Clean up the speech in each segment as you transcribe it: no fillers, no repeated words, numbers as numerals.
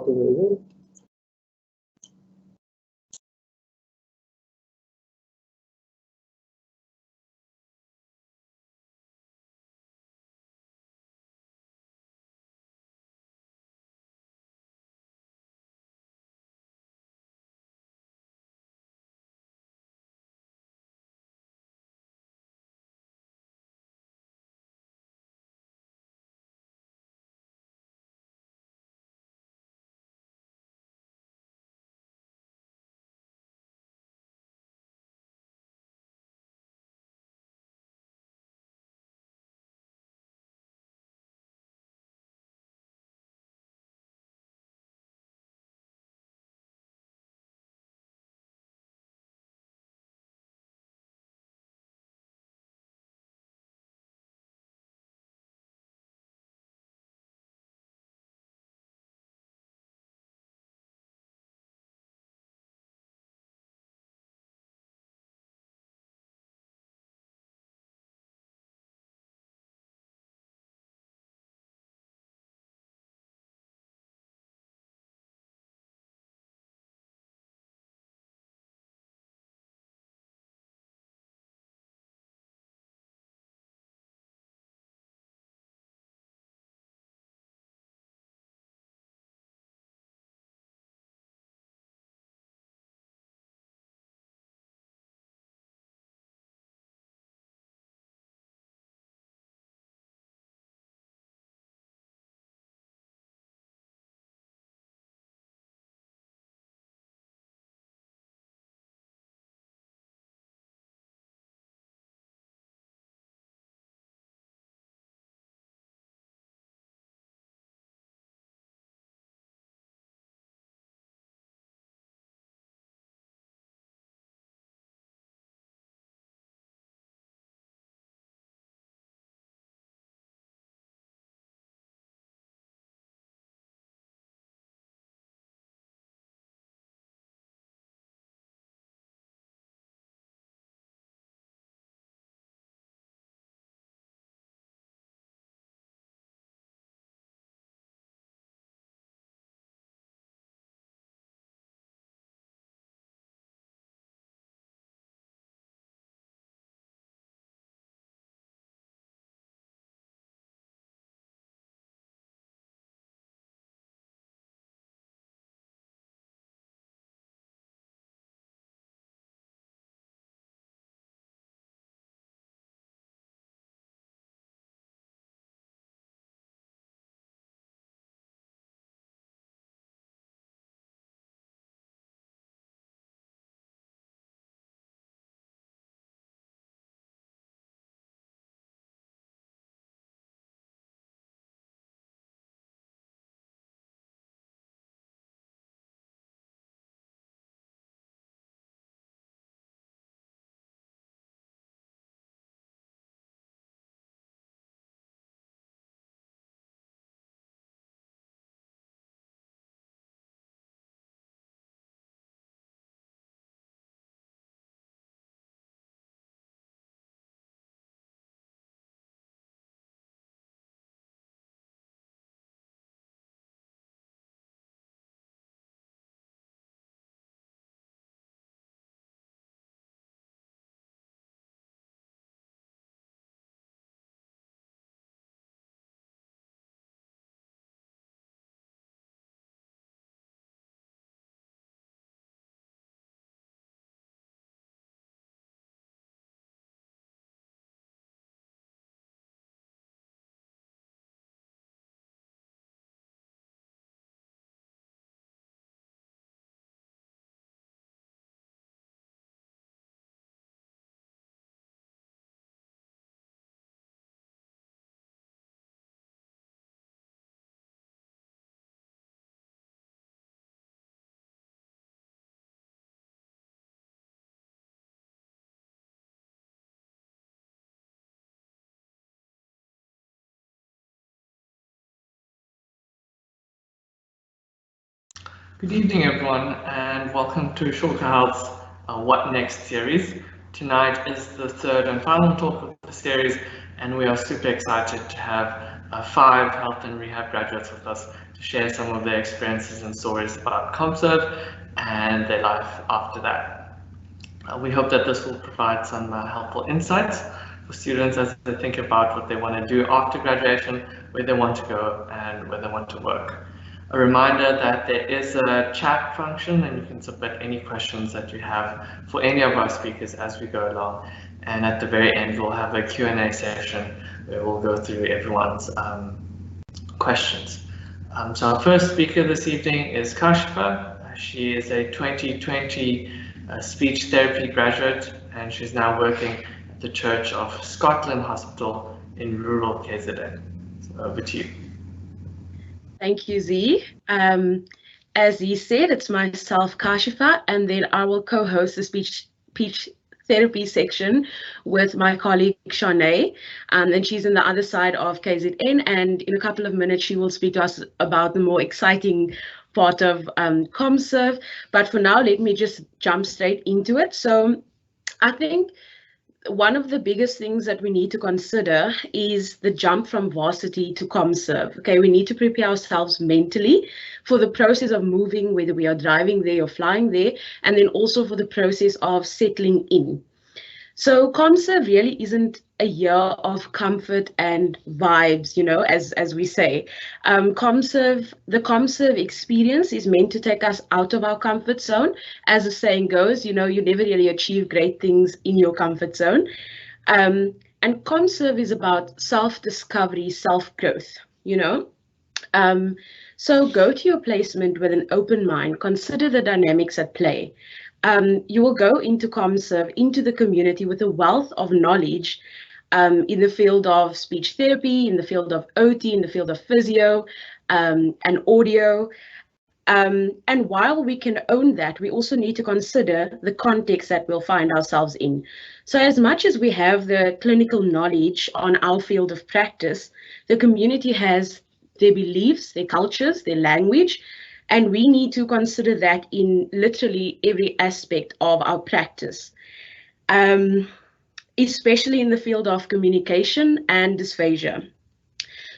starting the event. Good evening, everyone, and welcome to SHAWCO Health's What Next series. Tonight is the third and final talk of the series, and we are super excited to have 5 health and rehab graduates with us to share some of their experiences and stories about ComServe and their life after that. We hope that this will provide some helpful insights for students as they think about what they want to do after graduation, where they want to go, and where they want to work. A reminder that there is a chat function and you can submit any questions that you have for any of our speakers as we go along. And at the very end, we'll have a Q&A session where we'll go through everyone's questions. So our first speaker this evening is Kaashifah. She is a 2020 speech therapy graduate, and she's now working at the Church of Scotland Hospital in rural KZN. So over to you. Thank you, Z. As Z said, it's myself, Kaashifah, and then I will co-host the speech therapy section with my colleague Charne, and she's on the other side of KZN, and in a couple of minutes she will speak to us about the more exciting part of ComServe. But for now, let me just jump straight into it. So I think one of the biggest things that we need to consider is the jump from varsity to ComServe. Okay, we need to prepare ourselves mentally for the process of moving, whether we are driving there or flying there, and then also for the process of settling in. So ComServe really isn't a year of comfort and vibes, you know, as we say. The ComServe experience is meant to take us out of our comfort zone. As the saying goes, you know, you never really achieve great things in your comfort zone. And ComServe is about self-discovery, self-growth, you know. So go to your placement with an open mind, consider the dynamics at play. You will go into ComServe, into the community with a wealth of knowledge in the field of speech therapy, in the field of OT, in the field of physio and audio. And while we can own that, we also need to consider the context that we'll find ourselves in. So as much as we have the clinical knowledge on our field of practice, the community has their beliefs, their cultures, their language, and we need to consider that in literally every aspect of our practice, especially in the field of communication and dysphagia.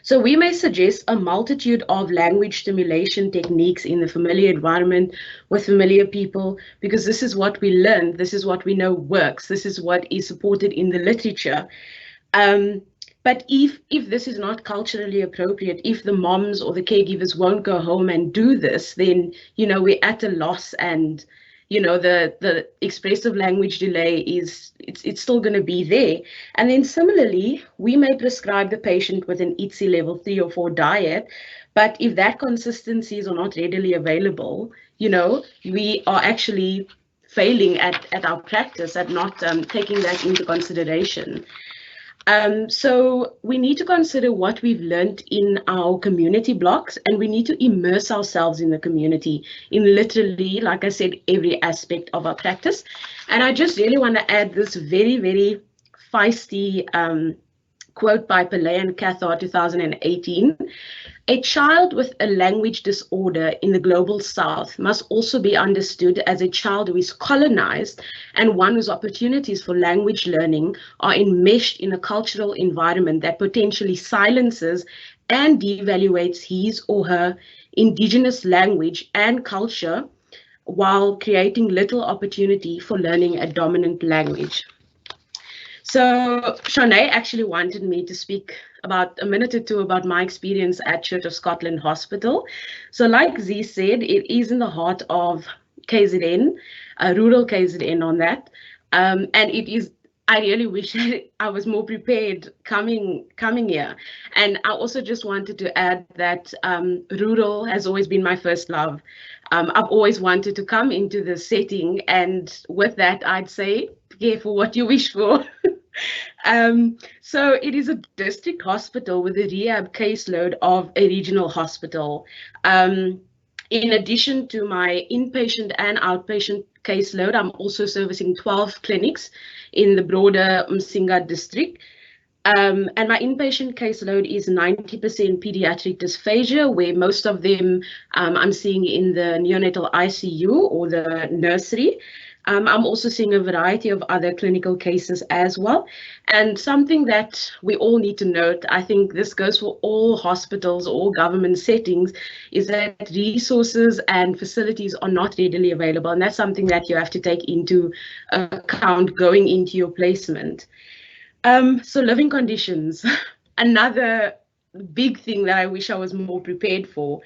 So we may suggest a multitude of language stimulation techniques in the familiar environment with familiar people, because this is what we learned, this is what we know works, this is what is supported in the literature. But if this is not culturally appropriate, if the moms or the caregivers won't go home and do this, then, you know, we're at a loss, and, you know, the expressive language delay it's still going to be there. And then similarly, we may prescribe the patient with an ITSI level 3 or 4 diet, but if that consistencies are not readily available, you know, we are actually failing at our practice, at not taking that into consideration. So we need to consider what we've learned in our community blocks, and we need to immerse ourselves in the community in literally, like I said, every aspect of our practice. And I just really want to add this very, very feisty quote by Pillay and Cathar, 2018. A child with a language disorder in the global south must also be understood as a child who is colonized and one whose opportunities for language learning are enmeshed in a cultural environment that potentially silences and devaluates his or her indigenous language and culture while creating little opportunity for learning a dominant language. So Charne actually wanted me to speak about a minute or two about my experience at Church of Scotland Hospital. So like Z said, it is in the heart of KZN, rural KZN on that. And it is, I really wish I was more prepared coming here. And I also just wanted to add that rural has always been my first love. I've always wanted to come into the setting, and with that, I'd say, be careful what you wish for. So it is a district hospital with a rehab caseload of a regional hospital. In addition to my inpatient and outpatient caseload, I'm also servicing 12 clinics in the broader Msinga district. And my inpatient caseload is 90% pediatric dysphagia, where most of them I'm seeing in the neonatal ICU or the nursery. I'm also seeing a variety of other clinical cases as well. And something that we all need to note, I think this goes for all hospitals, all government settings, is that resources and facilities are not readily available. And that's something that you have to take into account going into your placement. So living conditions, another big thing that I wish I was more prepared for.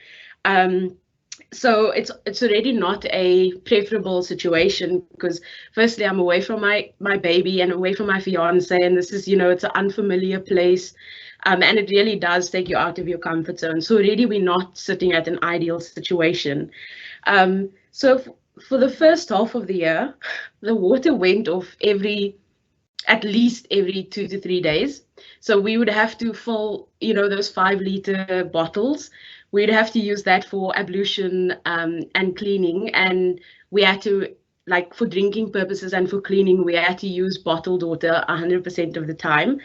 So it's already not a preferable situation because firstly I'm away from my baby and away from my fiance, and this is, it's an unfamiliar place, and it really does take you out of your comfort zone. So already we're not sitting at an ideal situation. So for the first half of the year, the water went off at least every 2 to 3 days. So we would have to fill, those 5-liter bottles. We'd have to use that for ablution and cleaning. And we had to, like, for drinking purposes and for cleaning, we had to use bottled water 100% of the time.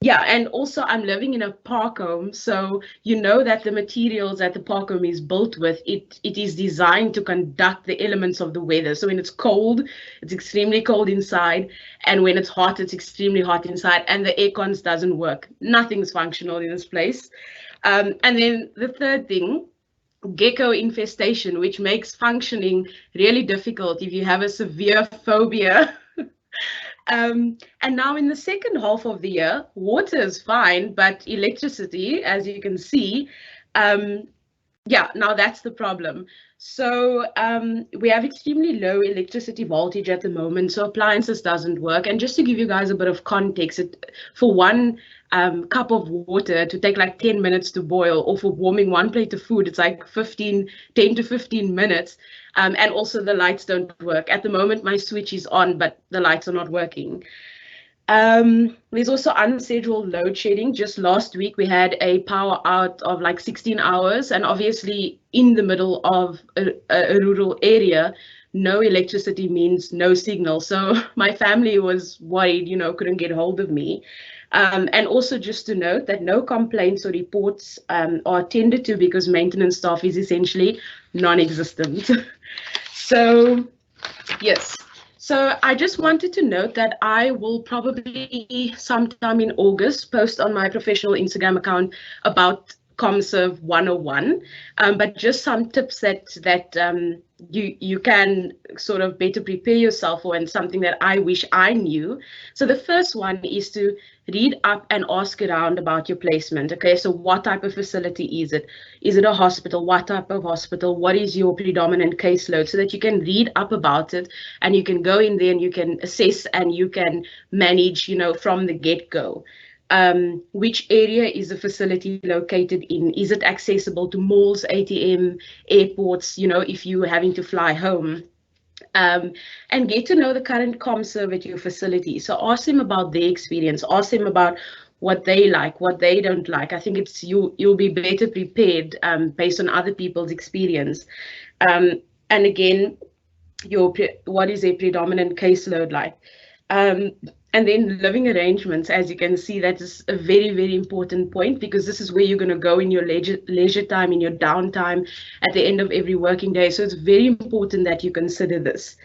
Yeah, and also I'm living in a park home, so that the materials that the park home is built with, it is designed to conduct the elements of the weather. So when it's cold, it's extremely cold inside, and when it's hot, it's extremely hot inside, and the air cons doesn't work. Nothing's functional in this place. And then the third thing, gecko infestation, which makes functioning really difficult if you have a severe phobia. And now in the second half of the year, water is fine, but electricity, as you can see, yeah, now that's the problem. So we have extremely low electricity voltage at the moment, so appliances doesn't work. And just to give you guys a bit of context, for one cup of water to take like 10 minutes to boil, or for warming one plate of food, it's like 10 to 15 minutes. And also the lights don't work. At the moment, my switch is on, but the lights are not working. There's also unscheduled load shedding. Just last week, we had a power out of like 16 hours. And obviously, in the middle of a rural area, no electricity means no signal. So my family was worried, couldn't get hold of me. And also just to note that no complaints or reports are attended to because maintenance staff is essentially non-existent. So, yes. So I just wanted to note that I will probably sometime in August post on my professional Instagram account about ComServe 101, but just some tips that you can sort of better prepare yourself for, and something that I wish I knew. So the first one is to read up and ask around about your placement. Okay, so what type of facility is it? Is it a hospital? What type of hospital? What is your predominant caseload? So that you can read up about it and you can go in there and you can assess and you can manage, from the get-go. Which area is the facility located in? Is it accessible to malls, ATM, airports, if you're having to fly home? And get to know the current ComServe at your facility. So ask them about their experience, ask them about what they like, what they don't like. I think you'll be better prepared based on other people's experience. And again, what is a predominant caseload like? And then living arrangements, as you can see, that is a very, very important point, because this is where you're going to go in your leisure time, in your downtime, at the end of every working day. So it's very important that you consider this.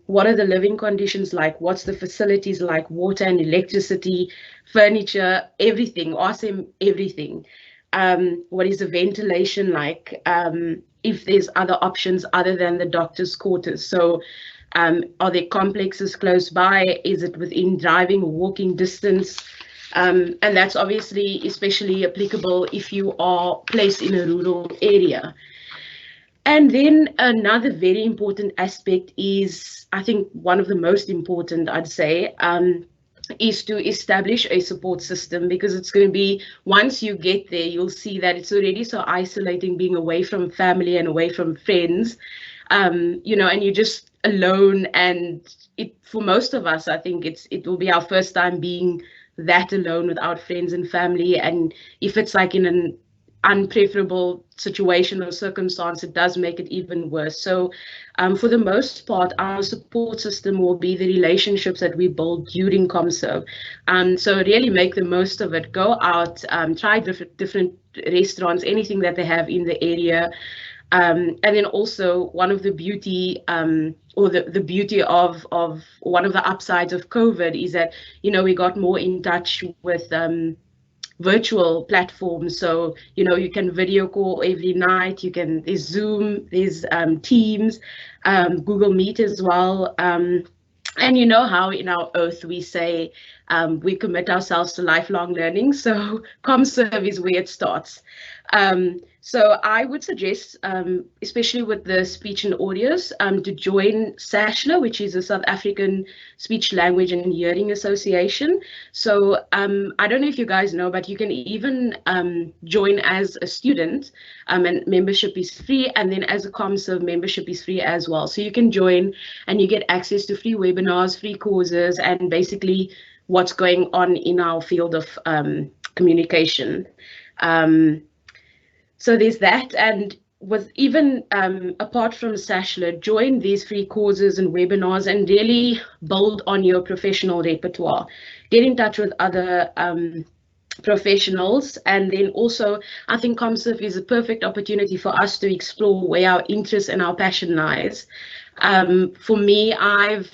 What are the living conditions like? What's the facilities like? Water and electricity, furniture, everything. Ask them everything. What is the ventilation like? If there's other options other than the doctor's quarters. So are there complexes close by? Is it within driving or walking distance? And that's obviously especially applicable if you are placed in a rural area. And then another very important aspect is, I think one of the most important, I'd say, is to establish a support system, because it's going to be, once you get there, you'll see that it's already so isolating being away from family and away from friends, and you're just alone. And for most of us, I think it will be our first time being that alone without friends and family. And if it's like in unpreferable situation or circumstance, it does make it even worse. So for the most part, our support system will be the relationships that we build during ComServe. So really make the most of it. Go out, try different restaurants, anything that they have in the area. And then also one of the beauty or the beauty of one of the upsides of COVID is that, you know, we got more in touch with virtual platforms. So, you know, you can video call every night. There's Zoom, there's Teams, Google Meet as well. And you know how in our oath we say we commit ourselves to lifelong learning. So ComServe is where it starts. So I would suggest, especially with the speech and audios, to join SASHLA, which is a South African Speech, Language and Hearing Association. So I don't know if you guys know, but you can even join as a student, and membership is free. And then as a ComServe, membership is free as well. So you can join and you get access to free webinars, free courses, and basically what's going on in our field of communication. So there's that, and with even apart from SASHLA, join these free courses and webinars and really build on your professional repertoire. Get in touch with other professionals, and then also I think ComServe is a perfect opportunity for us to explore where our interest and our passion lies. For me, I've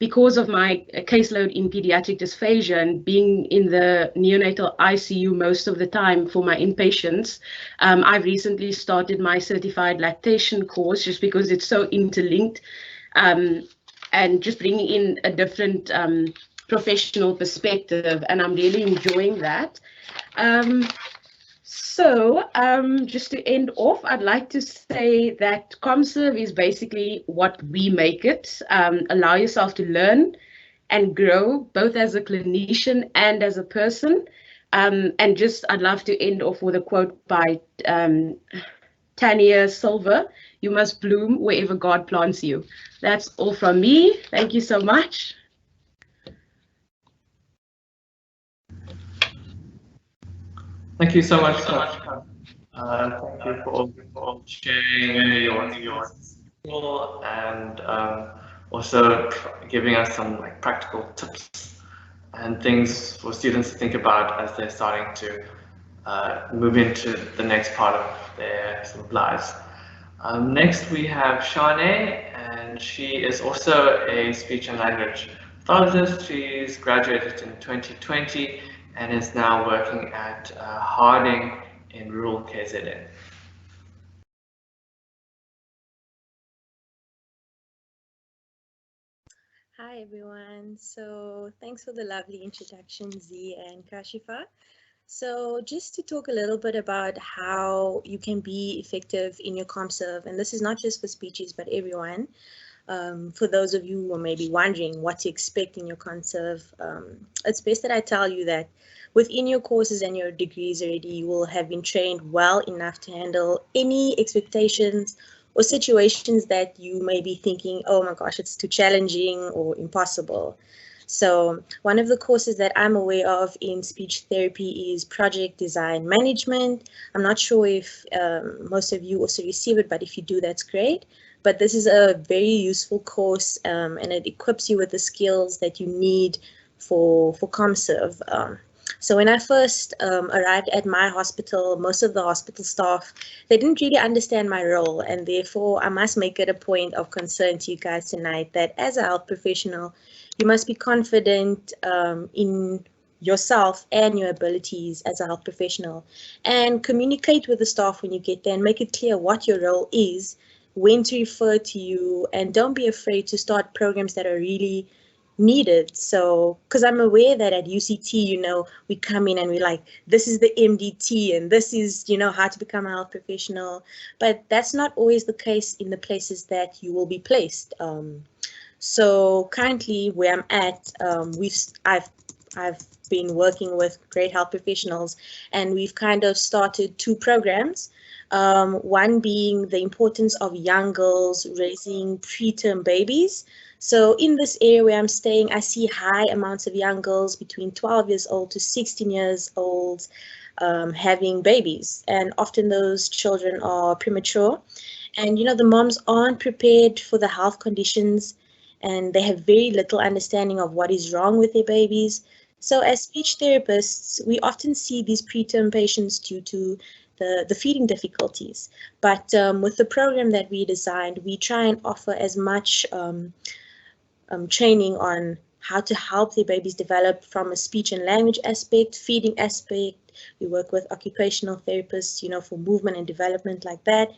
because of my caseload in pediatric dysphagia and being in the neonatal ICU most of the time for my inpatients, I've recently started my certified lactation course just because it's so interlinked, and just bringing in a different professional perspective, and I'm really enjoying that. So just to end off, I'd like to say that ComServe is basically what we make it. Allow yourself to learn and grow, both as a clinician and as a person. And just, I'd love to end off with a quote by Tanya Silver: "You must bloom wherever God plants you." That's all from me. Thank you so much. Thank you so much, Coach. Thank you for sharing your skill and also giving us some practical tips and things for students to think about as they're starting to move into the next part of their sort of lives. Next we have Charne, and she is also a speech and language pathologist. She's graduated in 2020 and is now working at Harding in rural KZN. Hi everyone. So thanks for the lovely introduction, Z and Kaashifah. So just to talk a little bit about how you can be effective in your ComServe, and this is not just for speeches, but everyone. For those of you who are maybe wondering what to expect in your ComServe, it's best that I tell you that within your courses and your degrees already, you will have been trained well enough to handle any expectations or situations that you may be thinking, oh my gosh, it's too challenging or impossible. So one of the courses that I'm aware of in speech therapy is project design management. I'm not sure if most of you also receive it, but if you do, that's great. But this is a very useful course, and it equips you with the skills that you need for ComServe. So when I first arrived at my hospital, most of the hospital staff, they didn't really understand my role, and therefore I must make it a point of concern to you guys tonight that as a health professional, you must be confident in yourself and your abilities as a health professional, and communicate with the staff when you get there and make it clear what your role is, when to refer to you, and don't be afraid to start programs that are really needed. So, because I'm aware that at UCT, you know, we come in and we're like, this is the MDT and this is, you know, how to become a health professional. But that's not always the case in the places that you will be placed. So currently where I'm at, I've been working with great health professionals, and we've kind of started two programs. One being the importance of young girls raising preterm babies. So in this area where I'm staying, I see high amounts of young girls between 12 years old to 16 years old having babies, and often those children are premature, and the moms aren't prepared for the health conditions, and they have very little understanding of what is wrong with their babies. So as speech therapists, we often see these preterm patients due to the feeding difficulties. But with the program that we designed, we try and offer as much training on how to help their babies develop from a speech and language aspect, feeding aspect. We work with occupational therapists, for movement and development like that.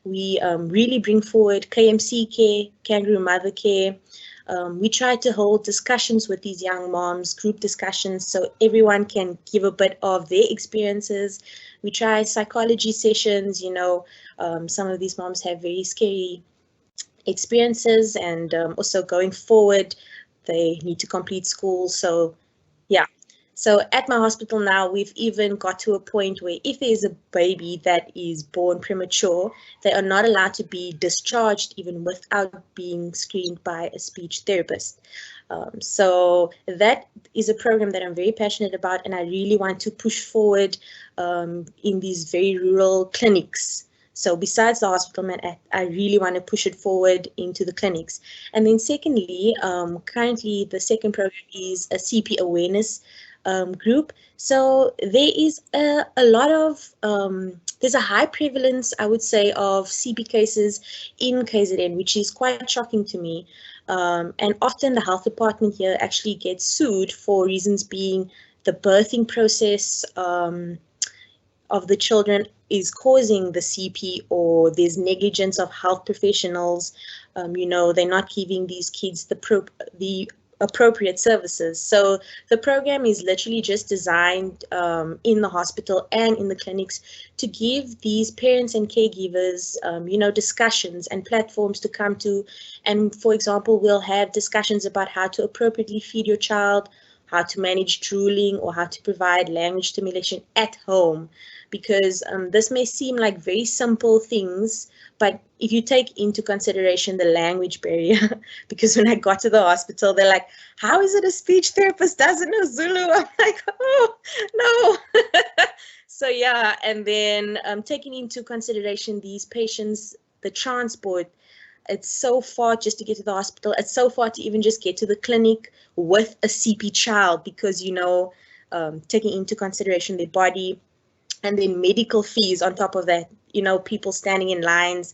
We really bring forward KMC care, kangaroo mother care. We try to hold discussions with these young moms, group discussions, so everyone can give a bit of their experiences. We try psychology sessions. Some of these moms have very scary experiences, and also going forward, they need to complete school. So yeah. So at my hospital now, we've even got to a point where if there's a baby that is born premature, they are not allowed to be discharged even without being screened by a speech therapist. So that is a program that I'm very passionate about, and I really want to push forward in these very rural clinics. So besides the hospital, I really want to push it forward into the clinics. And then secondly, currently the second program is a CP awareness group. So there is a lot of, there's a high prevalence, I would say, of CP cases in KZN, which is quite shocking to me. And often the health department here actually gets sued for reasons being the birthing process of the children is causing the CP, or there's negligence of health professionals. They're not giving these kids the appropriate services. So the program is literally just designed in the hospital and in the clinics to give these parents and caregivers, discussions and platforms to come to. And for example, we'll have discussions about how to appropriately feed your child, how to manage drooling, or how to provide language stimulation at home. Because this may seem like very simple things, but if you take into consideration the language barrier, because when I got to the hospital, they're like, how is it a speech therapist doesn't know Zulu? I'm like, oh, no. So yeah, and then taking into consideration these patients, the transport, it's so far just to get to the hospital. It's so far to even just get to the clinic with a CP child, because, taking into consideration their body, and then medical fees on top of that, people standing in lines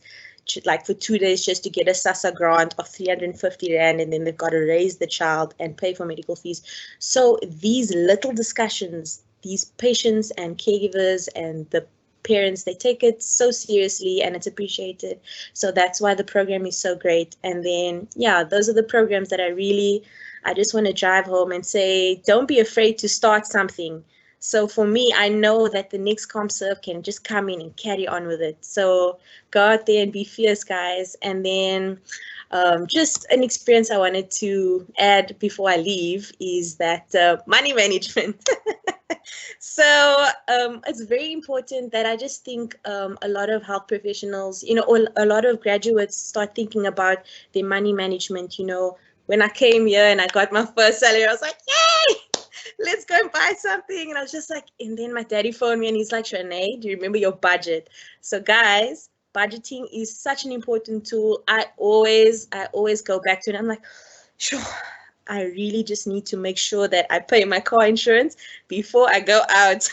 like for 2 days just to get a SASSA grant of 350 Rand, and then they've got to raise the child and pay for medical fees. So these little discussions, these patients and caregivers and the parents, they take it so seriously, and it's appreciated. So that's why the program is so great. And then, yeah, those are the programs that I just want to drive home and say, don't be afraid to start something. So for me, I know that the next ComServe can just come in and carry on with it. So go out there and be fierce, guys. And then just an experience I wanted to add before I leave is that money management. So it's very important that I just think a lot of health professionals, or a lot of graduates start thinking about their money management. When I came here and I got my first salary, I was like, yay! Let's go and buy something. And I was just like, and then my daddy phoned me and he's like, Charne, do you remember your budget? So guys, budgeting is such an important tool. I always go back to it. I'm like, sure, I really just need to make sure that I pay my car insurance before I go out.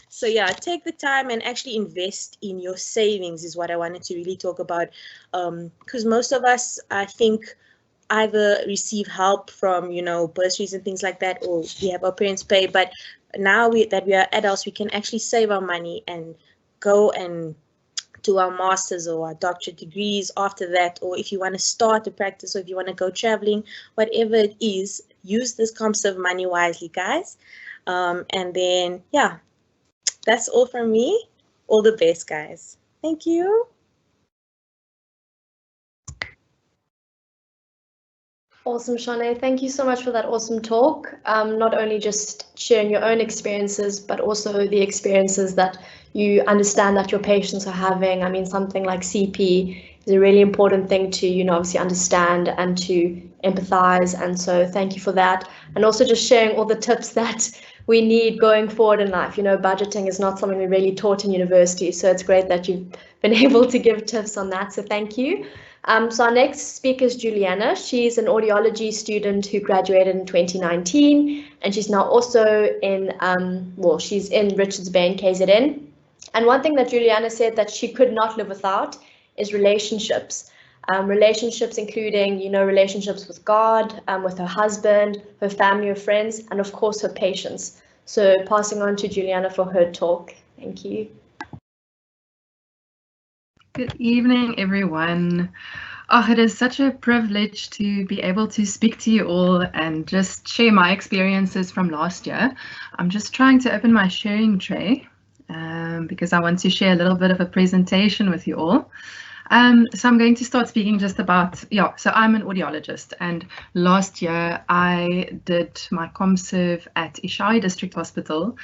So yeah, take the time and actually invest in your savings is what I wanted to really talk about. Because most of us, I think, either receive help from, bursaries and things like that, or we have our parents pay. But now that we are adults, we can actually save our money and go and do our masters or our doctorate degrees after that. Or if you want to start a practice, or if you want to go traveling, whatever it is, use this ComServe money wisely, guys. And then, yeah, that's all from me. All the best, guys. Thank you. Awesome, Charne. Thank you so much for that awesome talk. Not only just sharing your own experiences, but also the experiences that you understand that your patients are having. I mean, something like CP is a really important thing to, obviously understand and to empathize. And so thank you for that. And also just sharing all the tips that we need going forward in life. You know, budgeting is not something we really taught in university, so it's great that you've been able to give tips on that, so thank you. So our next speaker is Juliana. She's an audiology student who graduated in 2019, and she's now also in, she's in Richards Bay in KZN. And one thing that Juliana said that she could not live without is relationships. Relationships including, you know, relationships with God, with her husband, her family, her friends, and of course her patients. So passing on to Juliana for her talk. Thank you. Good evening, everyone. Oh, it is such a privilege to be able to speak to you all and just share my experiences from last year. I'm just trying to open my sharing tray because I want to share a little bit of a presentation with you all. So I'm going to start speaking just about, so I'm an audiologist, and last year I did my ComServe at Isha District Hospital,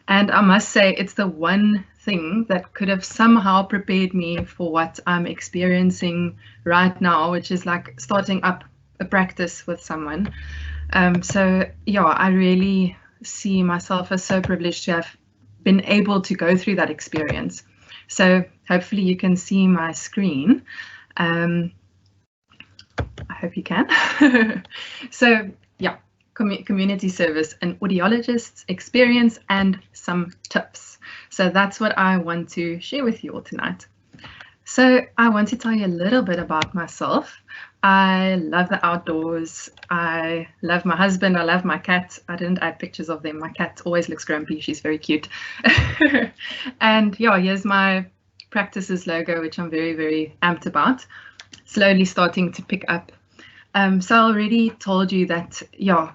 and I must say it's the one thing that could have somehow prepared me for what I'm experiencing right now, which is like starting up a practice with someone. So I really see myself as so privileged to have been able to go through that experience. So hopefully you can see my screen. I hope you can. So community service, an audiologist's experience and some tips. So that's what I want to share with you all tonight. So I want to tell you a little bit about myself. I love the outdoors. I love my husband. I love my cat. I didn't add pictures of them. My cat always looks grumpy. She's very cute. And here's my practices logo, which I'm very, very amped about. Slowly starting to pick up. So I already told you that,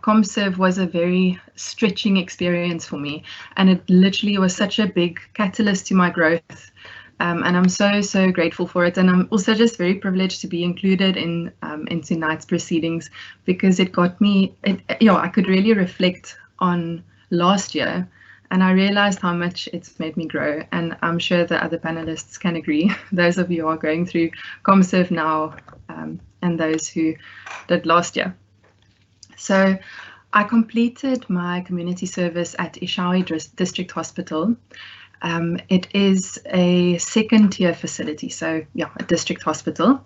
ComServe was a very stretching experience for me, and it literally was such a big catalyst to my growth. And I'm so, so grateful for it. And I'm also just very privileged to be included in tonight's proceedings, because it got me, I could really reflect on last year, and I realized how much it's made me grow. And I'm sure the other panelists can agree, those of you who are going through ComServe now, and those who did last year. So I completed my community service at Isha District Hospital. It is a second-tier facility, so a district hospital.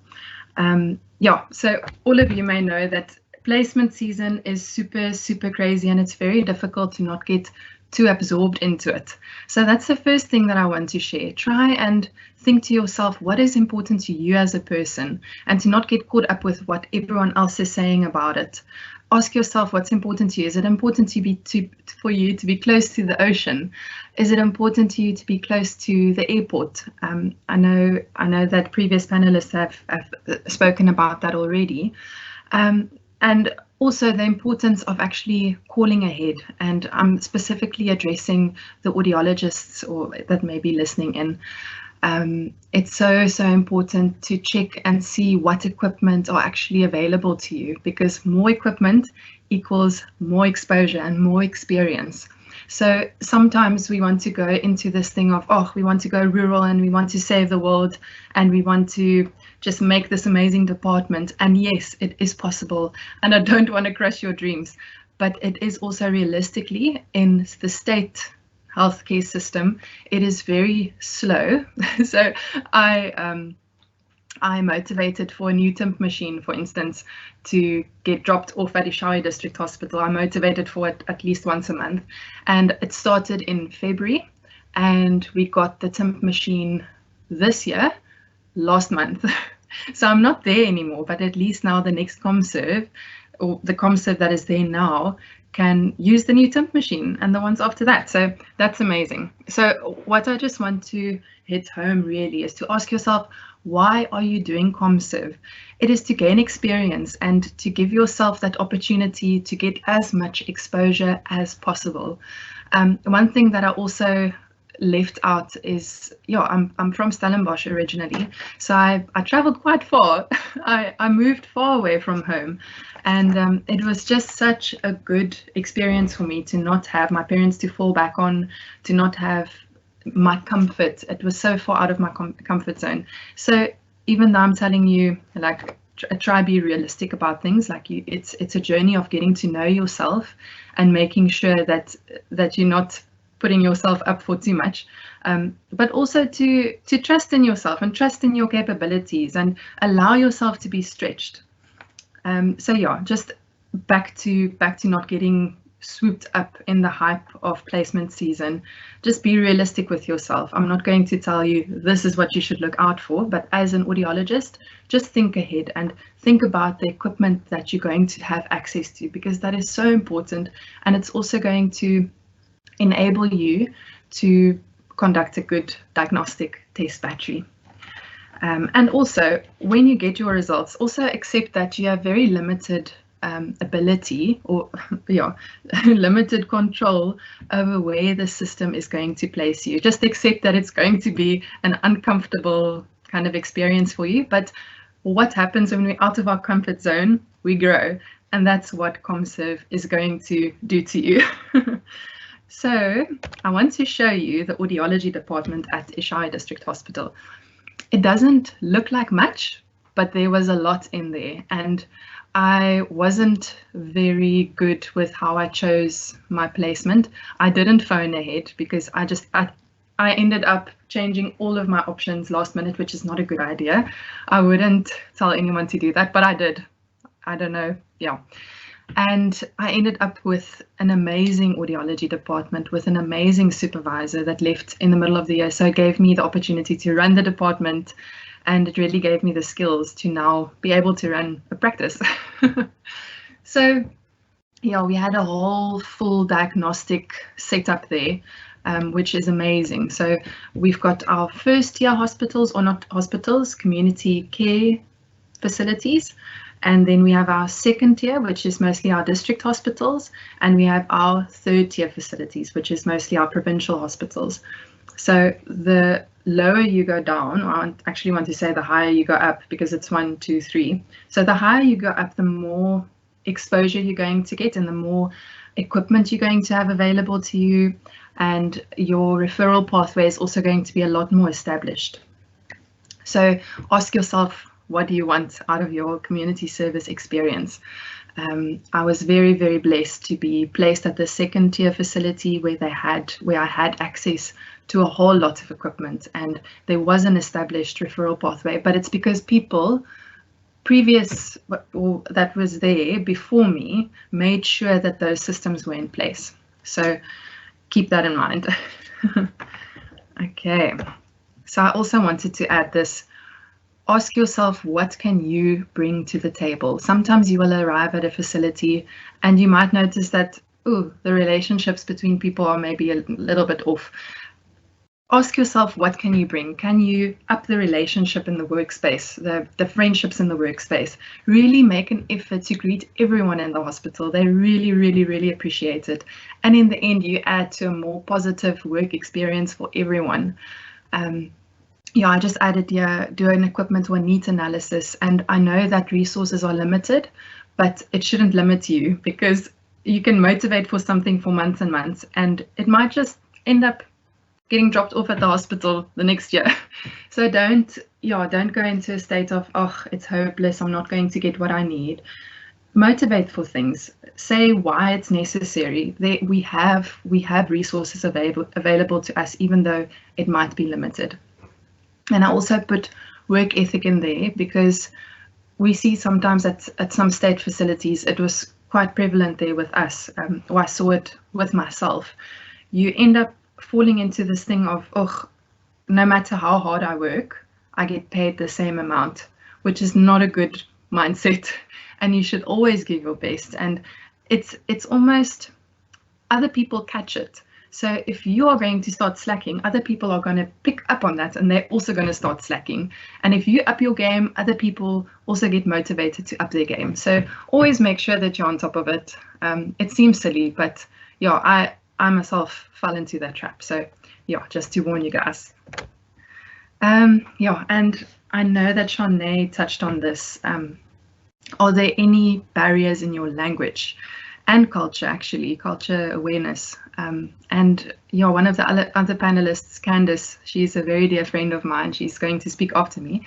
So all of you may know that placement season is super, super crazy, and it's very difficult to not get too absorbed into it. So that's the first thing that I want to share. Try and think to yourself what is important to you as a person, and to not get caught up with what everyone else is saying about it. Ask yourself what's important to you. Is it important for you to be close to the ocean? Is it important to you to be close to the airport? I know that previous panelists have spoken about that already. And also the importance of actually calling ahead. And I'm specifically addressing the audiologists that may be listening in. It's so, so important to check and see what equipment are actually available to you, because more equipment equals more exposure and more experience. So sometimes we want to go into this thing of, we want to go rural and we want to save the world and we want to just make this amazing department. And yes, it is possible. And I don't want to crush your dreams, but it is also realistically in the state healthcare system, it is very slow. So I'm motivated for a new TIMP machine, for instance, to get dropped off at Isha District Hospital. I'm motivated for it at least once a month. And it started in February, and we got the TIMP machine this year, last month. So I'm not there anymore, but at least now the next ComServe, or the ComServe that is there now, can use the new TIMP machine and the ones after that. So that's amazing. So what I just want to hit home really is to ask yourself, why are you doing ComServe? It is to gain experience and to give yourself that opportunity to get as much exposure as possible. One thing that I also left out is, I'm from Stellenbosch originally, so I traveled quite far. I moved far away from home, and it was just such a good experience for me to not have my parents to fall back on, to not have my comfort. It was so far out of my comfort zone. So even though I'm telling you, like, try be realistic about things. Like it's a journey of getting to know yourself and making sure that you're not putting yourself up for too much, but also to trust in yourself and trust in your capabilities and allow yourself to be stretched. So yeah, just back to not getting swooped up in the hype of placement season. Just be realistic with yourself. I'm not going to tell you this is what you should look out for, but as an audiologist, just think ahead and think about the equipment that you're going to have access to, because that is so important, and it's also going to enable you to conduct a good diagnostic test battery. And also, when you get your results, also accept that you have very limited ability, or limited control over where the system is going to place you. Just accept that it's going to be an uncomfortable kind of experience for you, but what happens when we're out of our comfort zone? We grow, and that's what ComServe is going to do to you. So I want to show you the audiology department at Isha District Hospital. It doesn't look like much, but there was a lot in there, and I wasn't very good with how I chose my placement. I didn't phone ahead because I ended up changing all of my options last minute, which is not a good idea. I wouldn't tell anyone to do that, but I did. I don't know, yeah. And I ended up with an amazing audiology department with an amazing supervisor that left in the middle of the year. So it gave me the opportunity to run the department, and it really gave me the skills to now be able to run a practice. So yeah, we had a whole full diagnostic setup there, which is amazing. So we've got our first tier hospitals, or not hospitals, community care facilities. And then we have our second tier, which is mostly our district hospitals. And we have our third tier facilities, which is mostly our provincial hospitals. So the lower you go down, or I actually want to say the higher you go up, because it's 1, 2, 3. So the higher you go up, the more exposure you're going to get and the more equipment you're going to have available to you. And your referral pathway is also going to be a lot more established. So ask yourself, what do you want out of your community service experience? I was very, very blessed to be placed at the second tier facility where I had access to a whole lot of equipment, and there was an established referral pathway, but it's because people that was there before me made sure that those systems were in place. So keep that in mind. Okay, so I also wanted to add this. Ask yourself, what can you bring to the table? Sometimes you will arrive at a facility and you might notice that, the relationships between people are maybe a little bit off. Ask yourself, what can you bring? Can you up the relationship in the workspace, the friendships in the workspace? Really make an effort to greet everyone in the hospital. They really, really, really appreciate it. And in the end, you add to a more positive work experience for everyone. Yeah, I just added here, do an equipment or needs analysis. And I know that resources are limited, but it shouldn't limit you, because you can motivate for something for months and months, and it might just end up getting dropped off at the hospital the next year. So don't go into a state of, it's hopeless, I'm not going to get what I need. Motivate for things. Say why it's necessary. We have resources available to us, even though it might be limited. And I also put work ethic in there, because we see sometimes at some state facilities, it was quite prevalent there with us, or I saw it with myself. You end up falling into this thing of, no matter how hard I work, I get paid the same amount, which is not a good mindset. And you should always give your best. And it's almost, other people catch it. So if you are going to start slacking, other people are going to pick up on that, and they're also going to start slacking. And if you up your game, other people also get motivated to up their game. So always make sure that you're on top of it. It seems silly, but yeah, I myself fell into that trap. So yeah, just to warn you guys. Yeah, and I know that Charne touched on this. Are there any barriers in your language and culture, actually, culture awareness? And yeah, one of the other panelists, Candace, she's a very dear friend of mine. She's going to speak after me.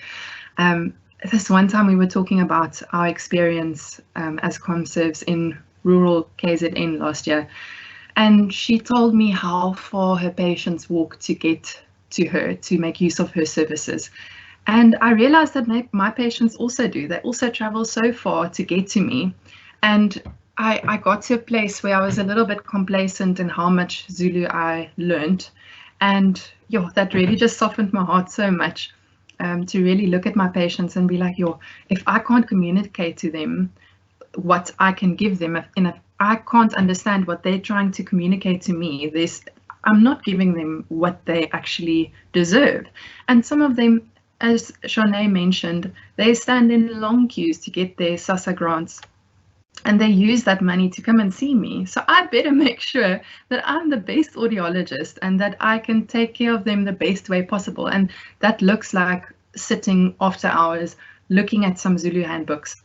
this one time we were talking about our experience as ComServes in rural KZN last year, and she told me how far her patients walk to get to her, to make use of her services. And I realized that my patients also do. They also travel so far to get to me. And I got to a place where I was a little bit complacent in how much Zulu I learned. And yeah, that really just softened my heart so much, to really look at my patients and be like, yo, if I can't communicate to them what I can give them, if I can't understand what they're trying to communicate to me, I'm not giving them what they actually deserve. And some of them, as Charne mentioned, they stand in long queues to get their SASSA grants, and they use that money to come and see me. So I better make sure that I'm the best audiologist and that I can take care of them the best way possible. And that looks like sitting after hours, looking at some Zulu handbooks.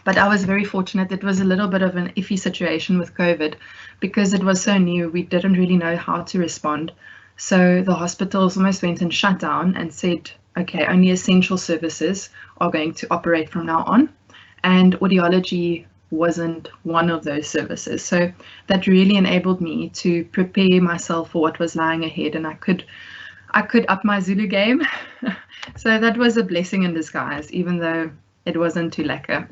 But I was very fortunate. It was a little bit of an iffy situation with COVID because it was so new. We didn't really know how to respond. So the hospitals almost went and shut down and said, okay, only essential services are going to operate from now on. And audiology wasn't one of those services. So that really enabled me to prepare myself for what was lying ahead, and I could up my Zulu game. So that was a blessing in disguise, even though it wasn't too lekker.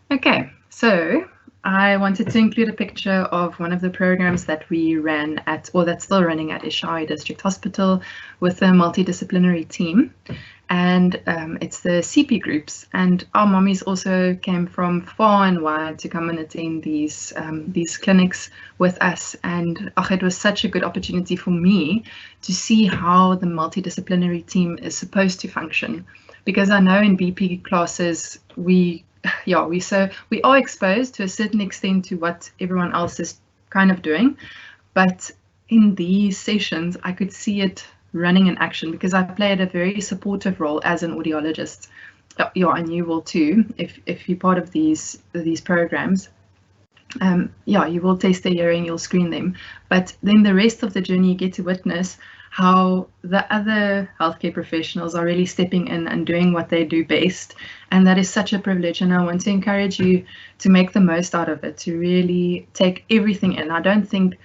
Okay, so I wanted to include a picture of one of the programs that we ran at, or that's still running at Isha District Hospital with a multidisciplinary team. And it's the CP groups, and our mummies also came from far and wide to come and attend these clinics with us. And it was such a good opportunity for me to see how the multidisciplinary team is supposed to function, because I know in BP classes we are exposed to a certain extent to what everyone else is kind of doing, but in these sessions I could see it running in action, because I played a very supportive role as an audiologist. And you will too, if you're part of these programs. You will test their hearing, you'll screen them, but then the rest of the journey you get to witness how the other healthcare professionals are really stepping in and doing what they do best. And that is such a privilege, and I want to encourage you to make the most out of it, to really take everything in. I don't think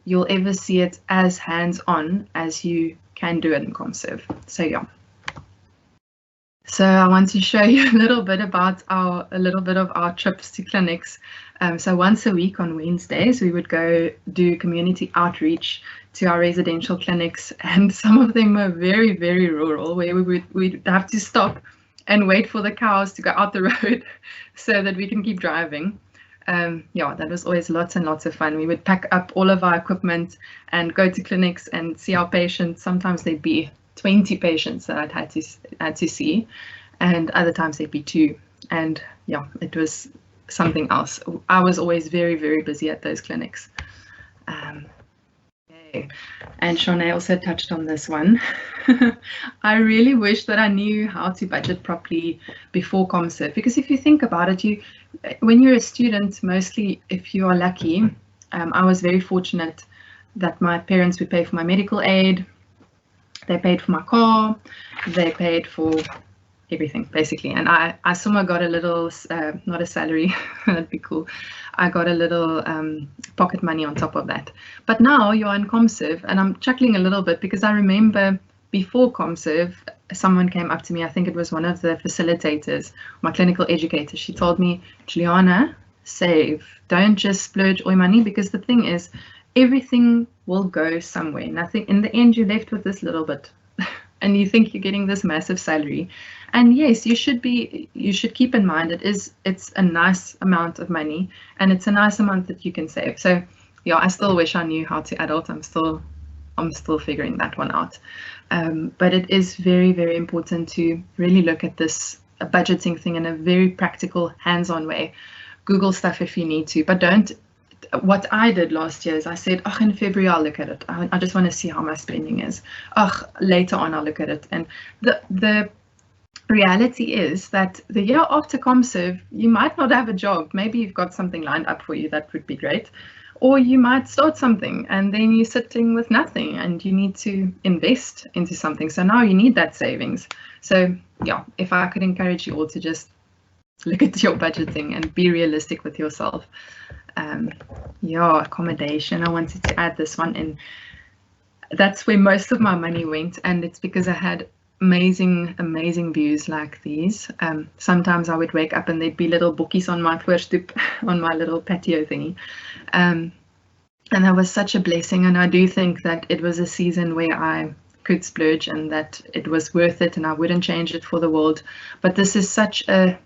you'll ever see it as hands-on as you can do it in ComServe. So yeah. So I want to show you a little bit of our trips to clinics. So once a week on Wednesdays, we would go do community outreach to our residential clinics, and some of them were very, very rural, where we'd have to stop and wait for the cows to go out the road so that we can keep driving. That was always lots and lots of fun. We would pack up all of our equipment and go to clinics and see our patients. Sometimes they'd be 20 patients that I'd had to see, and other times they'd be 2. And it was something else. I was always very, very busy at those clinics. And Charne also touched on this one. I really wish that I knew how to budget properly before ComServe, because if you think about it, when you're a student, mostly if you are lucky, I was very fortunate that my parents would pay for my medical aid, they paid for my car, they paid for everything basically, and I somehow got a little, not a salary, that'd be cool, I got a little pocket money on top of that. But now you're in ComServe, and I'm chuckling a little bit because I remember before ComServe, someone came up to me, I think it was one of the facilitators, my clinical educator. She told me, Juliana, save, don't just splurge all your money, because the thing is, everything will go somewhere. Nothing, in the end, you're left with this little bit and you think you're getting this massive salary. And yes, you should keep in mind it's a nice amount of money, and it's a nice amount that you can save. So yeah, I still wish I knew how to adult. I'm still figuring that one out. But it is very, very important to really look at this budgeting thing in a very practical, hands-on way. Google stuff if you need to, but don't. What I did last year is I said, in February I'll look at it. I just want to see how my spending is. Later on I'll look at it. And the reality is that the year after ComServe, you might not have a job. Maybe you've got something lined up for you that would be great. or you might start something and then you're sitting with nothing and you need to invest into something. So now you need that savings. So yeah, if I could encourage you all to just look at your budgeting and be realistic with yourself. Yeah, accommodation, I wanted to add this one in. That's where most of my money went, and it's because I had amazing views like these. Sometimes I would wake up and there'd be little bookies on my voorstoep, on my little patio thingy. And that was such a blessing, and I do think that it was a season where I could splurge and that it was worth it, and I wouldn't change it for the world. But this is such a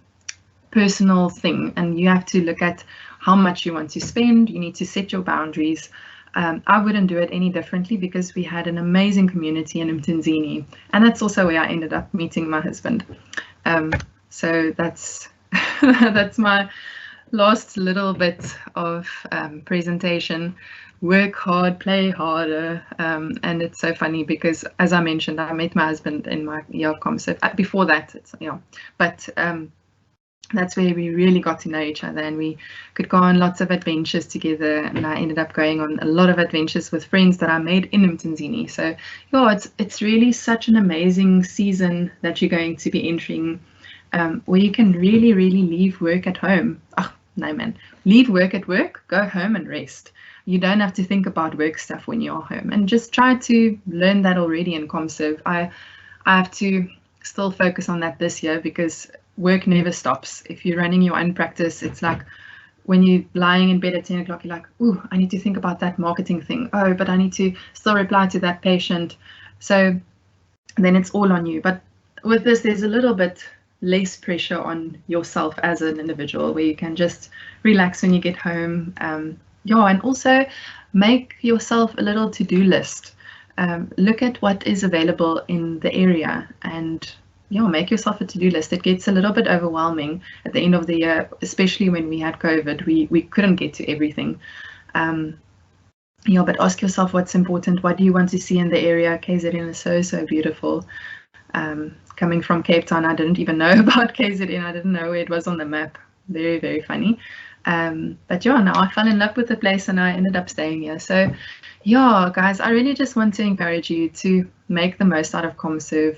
personal thing, and you have to look at how much you want to spend. You need to set your boundaries. I wouldn't do it any differently because we had an amazing community in Mtunzini, and that's also where I ended up meeting my husband. So that's that's my last little bit of presentation. Work hard, play harder, and it's so funny because, as I mentioned, I met my husband in my com. So before that, but that's where we really got to know each other, and we could go on lots of adventures together, and I ended up going on a lot of adventures with friends that I made in Mtunzini. So yeah, it's really such an amazing season that you're going to be entering, where you can really leave work at home. Oh no man, leave work at work, go home and rest. You don't have to think about work stuff when you're home, and just try to learn that already in ComServe. I have to still focus on that this year because work never stops. If you're running your own practice, it's like when you're lying in bed at 10 o'clock, you're like, ooh, I need to think about that marketing thing. Oh, but I need to still reply to that patient. So then it's all on you. But with this, there's a little bit less pressure on yourself as an individual, where you can just relax when you get home. And also make yourself a little to-do list. Look at what is available in the area and make yourself a to-do list. It gets a little bit overwhelming at the end of the year, especially when we had COVID. We couldn't get to everything. But ask yourself what's important. What do you want to see in the area? KZN is so beautiful. Coming from Cape Town, I didn't even know about KZN. I didn't know where it was on the map. Very funny. But now I fell in love with the place and I ended up staying here. So guys, I really just want to encourage you to make the most out of ComServe.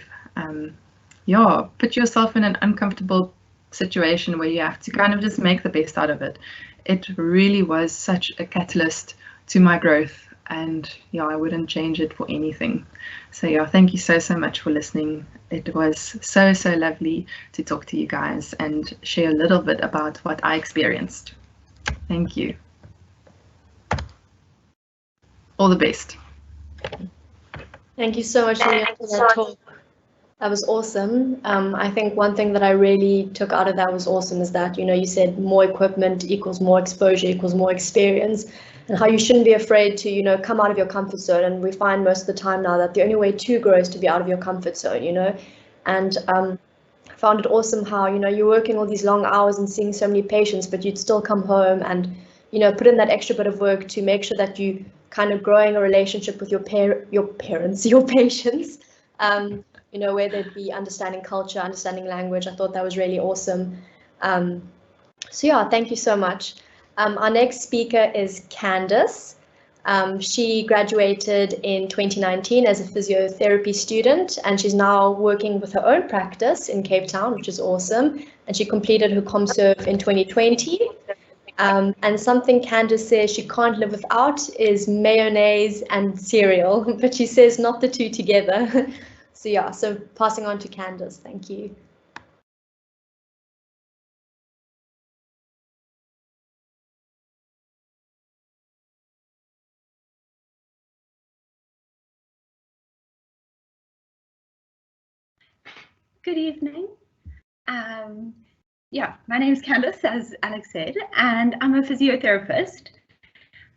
Put yourself in an uncomfortable situation where you have to kind of just make the best out of it. It really was such a catalyst to my growth, and I wouldn't change it for anything. So thank you so much for listening. It was so lovely to talk to you guys and share a little bit about what I experienced. Thank you. All the best. Thank you so much, Juliana, for that talk. That was awesome. I think one thing that I really took out of that was awesome is that, you said more equipment equals more exposure equals more experience, and how you shouldn't be afraid to, come out of your comfort zone. And we find most of the time now that the only way to grow is to be out of your comfort zone, and found it awesome how, you're working all these long hours and seeing so many patients, but you'd still come home and, put in that extra bit of work to make sure that you kind of growing a relationship with your patients, where they'd be understanding culture, understanding language. I thought that was really awesome. Thank you so much. Our next speaker is Candace. She graduated in 2019 as a physiotherapy student, and she's now working with her own practice in Cape Town, which is awesome. And she completed her ComServe in 2020. And something Candace says she can't live without is mayonnaise and cereal, but she says not the two together. So passing on to Candace, thank you. Good evening. My name is Candace, as Alex said, and I'm a physiotherapist.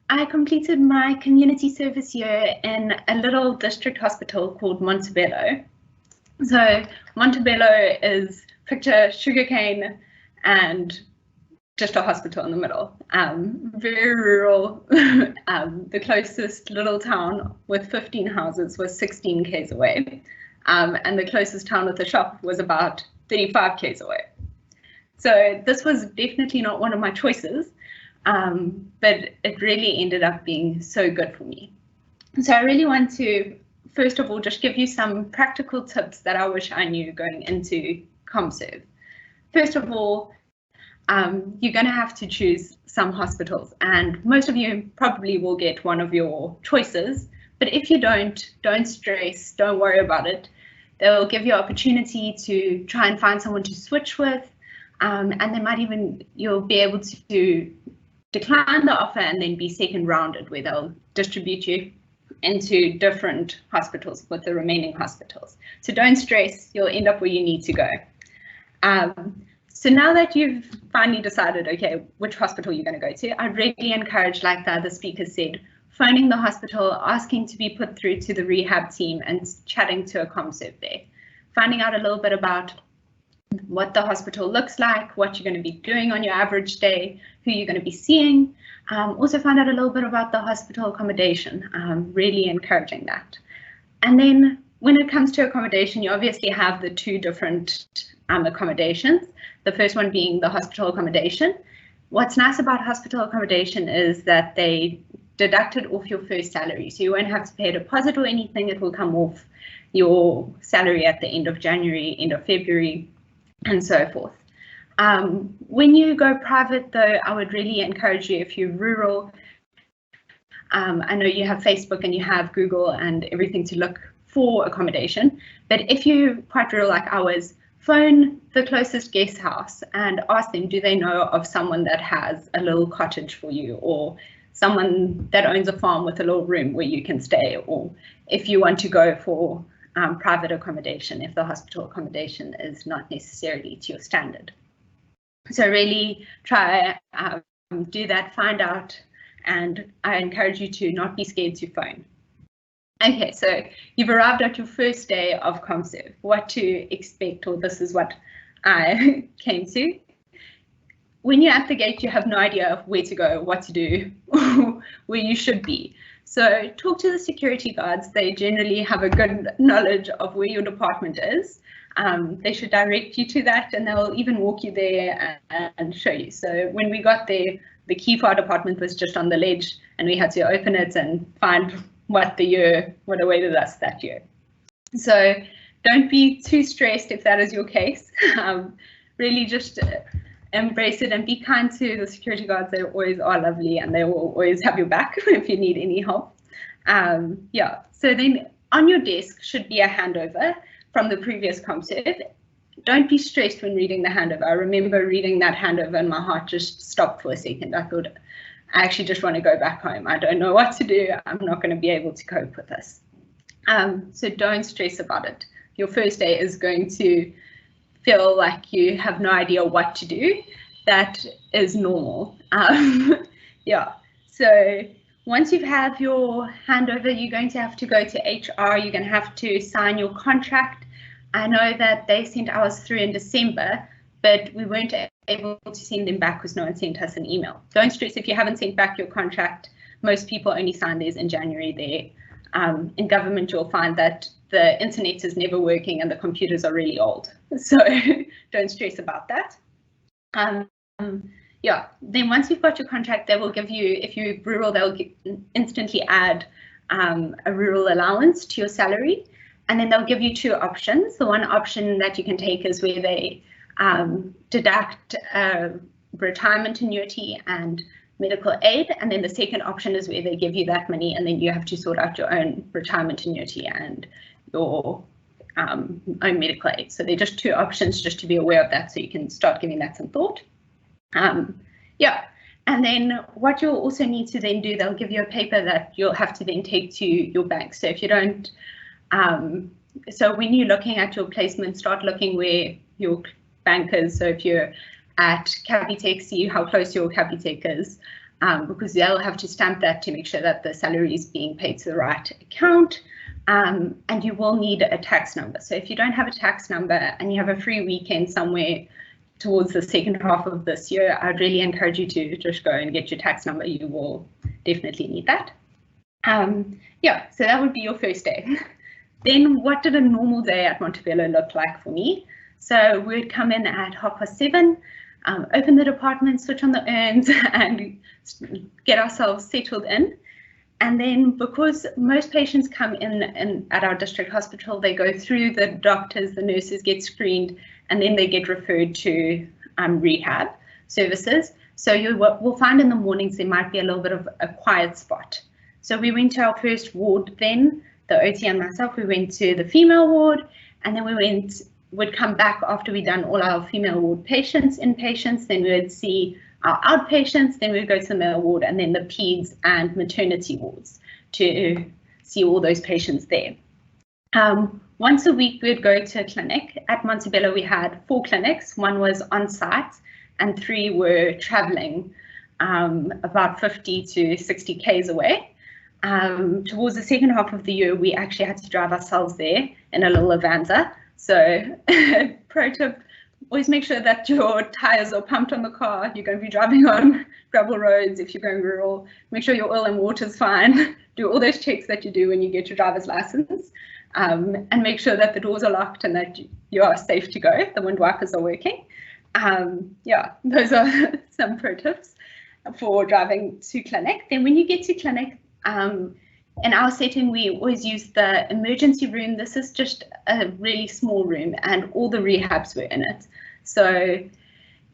I completed my community service year in a little district hospital called Montevideo. So Montevideo is picture sugarcane and just a hospital in the middle. Very rural. The closest little town with 15 houses was 16 k's away. And the closest town with a shop was about 35 k's away. So this was definitely not one of my choices. but it really ended up being so good for me. So I really want to, first of all, just give you some practical tips that I wish I knew going into ComServe. First of all, you're going to have to choose some hospitals, and most of you probably will get one of your choices, but if you don't stress, don't worry about it. They'll give you an opportunity to try and find someone to switch with, and they might even, you'll be able to decline the offer and then be second rounded, where they'll distribute you into different hospitals with the remaining hospitals. So don't stress, you'll end up where you need to go. So now that you've finally decided, okay, which hospital you're going to go to, I really encourage, like the other speakers said, phoning the hospital, asking to be put through to the rehab team and chatting to a ComServe there. Finding out a little bit about what the hospital looks like, what you're going to be doing on your average day, who you're going to be seeing. Also find out a little bit about the hospital accommodation, really encouraging that. And then when it comes to accommodation, you obviously have the two different accommodations. The first one being the hospital accommodation. What's nice about hospital accommodation is that they deduct it off your first salary, so you won't have to pay a deposit or anything. It will come off your salary at the end of January, end of February, and so forth. When you go private though, I would really encourage you, if you're rural, I know you have Facebook and you have Google and everything to look for accommodation, but if you're quite rural like I was, phone the closest guest house and ask them, do they know of someone that has a little cottage for you, or someone that owns a farm with a little room where you can stay, or if you want to go for private accommodation, if the hospital accommodation is not necessarily to your standard. So really try do that, find out, and I encourage you to not be scared to phone. Okay, so you've arrived at your first day of ComServe. What to expect, or this is what I came to. When you're at the gate, you have no idea of where to go, what to do, where you should be. So talk to the security guards. They generally have a good knowledge of where your department is. They should direct you to that, and they'll even walk you there and show you. So when we got there, the key for our department was just on the ledge, and we had to open it and find what awaited us that year. So don't be too stressed if that is your case. Really just embrace it and be kind to the security guards. They always are lovely, and they will always have your back if you need any help. Yeah, so then on your desk should be a handover from the previous ComServe. Don't be stressed when reading the handover. I remember reading that handover and my heart just stopped for a second. I thought, I actually just want to go back home. I don't know what to do. I'm not going to be able to cope with this. So don't stress about it. Your first day is going to feel like you have no idea what to do. That is normal. Yeah, so once you've had your handover, you're going to have to go to HR. You're going to have to sign your contract. I know that they sent ours through in December, but we weren't able to send them back because no one sent us an email. Don't stress if you haven't sent back your contract. Most people only sign theirs in January there. In government, you'll find that the internet is never working and the computers are really old. So don't stress about that. Yeah, then once you've got your contract, they will give you, if you're rural, they'll instantly add a rural allowance to your salary. And then they'll give you two options. The one option that you can take is where they deduct retirement annuity and medical aid. And then the second option is where they give you that money and then you have to sort out your own retirement annuity and your own medical aid. So they're just two options, just to be aware of that, so you can start giving that some thought. Yeah, and then what you'll also need to then do, they'll give you a paper that you'll have to then take to your bank. So if you don't, so when you're looking at your placement, start looking where your bank is. So if you're at Capitec, see how close your Capitec is, because they'll have to stamp that to make sure that the salary is being paid to the right account. And you will need a tax number. So if you don't have a tax number and you have a free weekend somewhere towards the second half of this year, I'd really encourage you to just go and get your tax number. You will definitely need that. Yeah, so that would be your first day. Then what did a normal day at Montevideo look like for me? So we'd come in at 7:30. open the department, switch on the urns, and get ourselves settled in. And then, because most patients come in at our district hospital, they go through the doctors, the nurses get screened, and then they get referred to rehab services. So you will find in the mornings there might be a little bit of a quiet spot. So we went to our first ward then, the OT and myself, we went to the female ward, and then we would come back after we'd done all our female ward patients, inpatients, then we would see our outpatients, then we'd go to the male ward, and then the peds and maternity wards to see all those patients there. Once a week we'd go to a clinic. At Montevideo we had 4 clinics, 1 was on site and 3 were traveling about 50 to 60 k's away. Towards the second half of the year we actually had to drive ourselves there in a little Avanza. So pro tip, always make sure that your tires are pumped on the car. You're going to be driving on gravel roads. If you're going rural, make sure your oil and water is fine. Do all those checks that you do when you get your driver's license, and make sure that the doors are locked and that you are safe to go. The wind wipers are working. Yeah, those are some pro tips for driving to clinic. Then when you get to clinic, in our setting, we always use the emergency room. This is just a really small room and all the rehabs were in it. So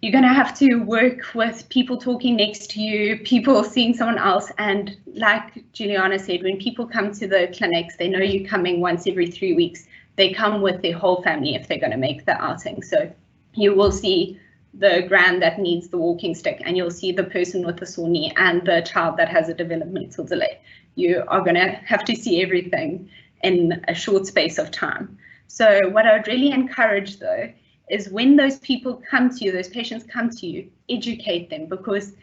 you're going to have to work with people talking next to you, people seeing someone else. And like Juliana said, when people come to the clinics, they know you're coming once every 3 weeks. They come with their whole family if they're going to make the outing. So you will see the grand that needs the walking stick, and you'll see the person with the sore knee and the child that has a developmental delay. You are going to have to see everything in a short space of time. So what I would really encourage though is when those people come to you, those patients come to you, educate them, because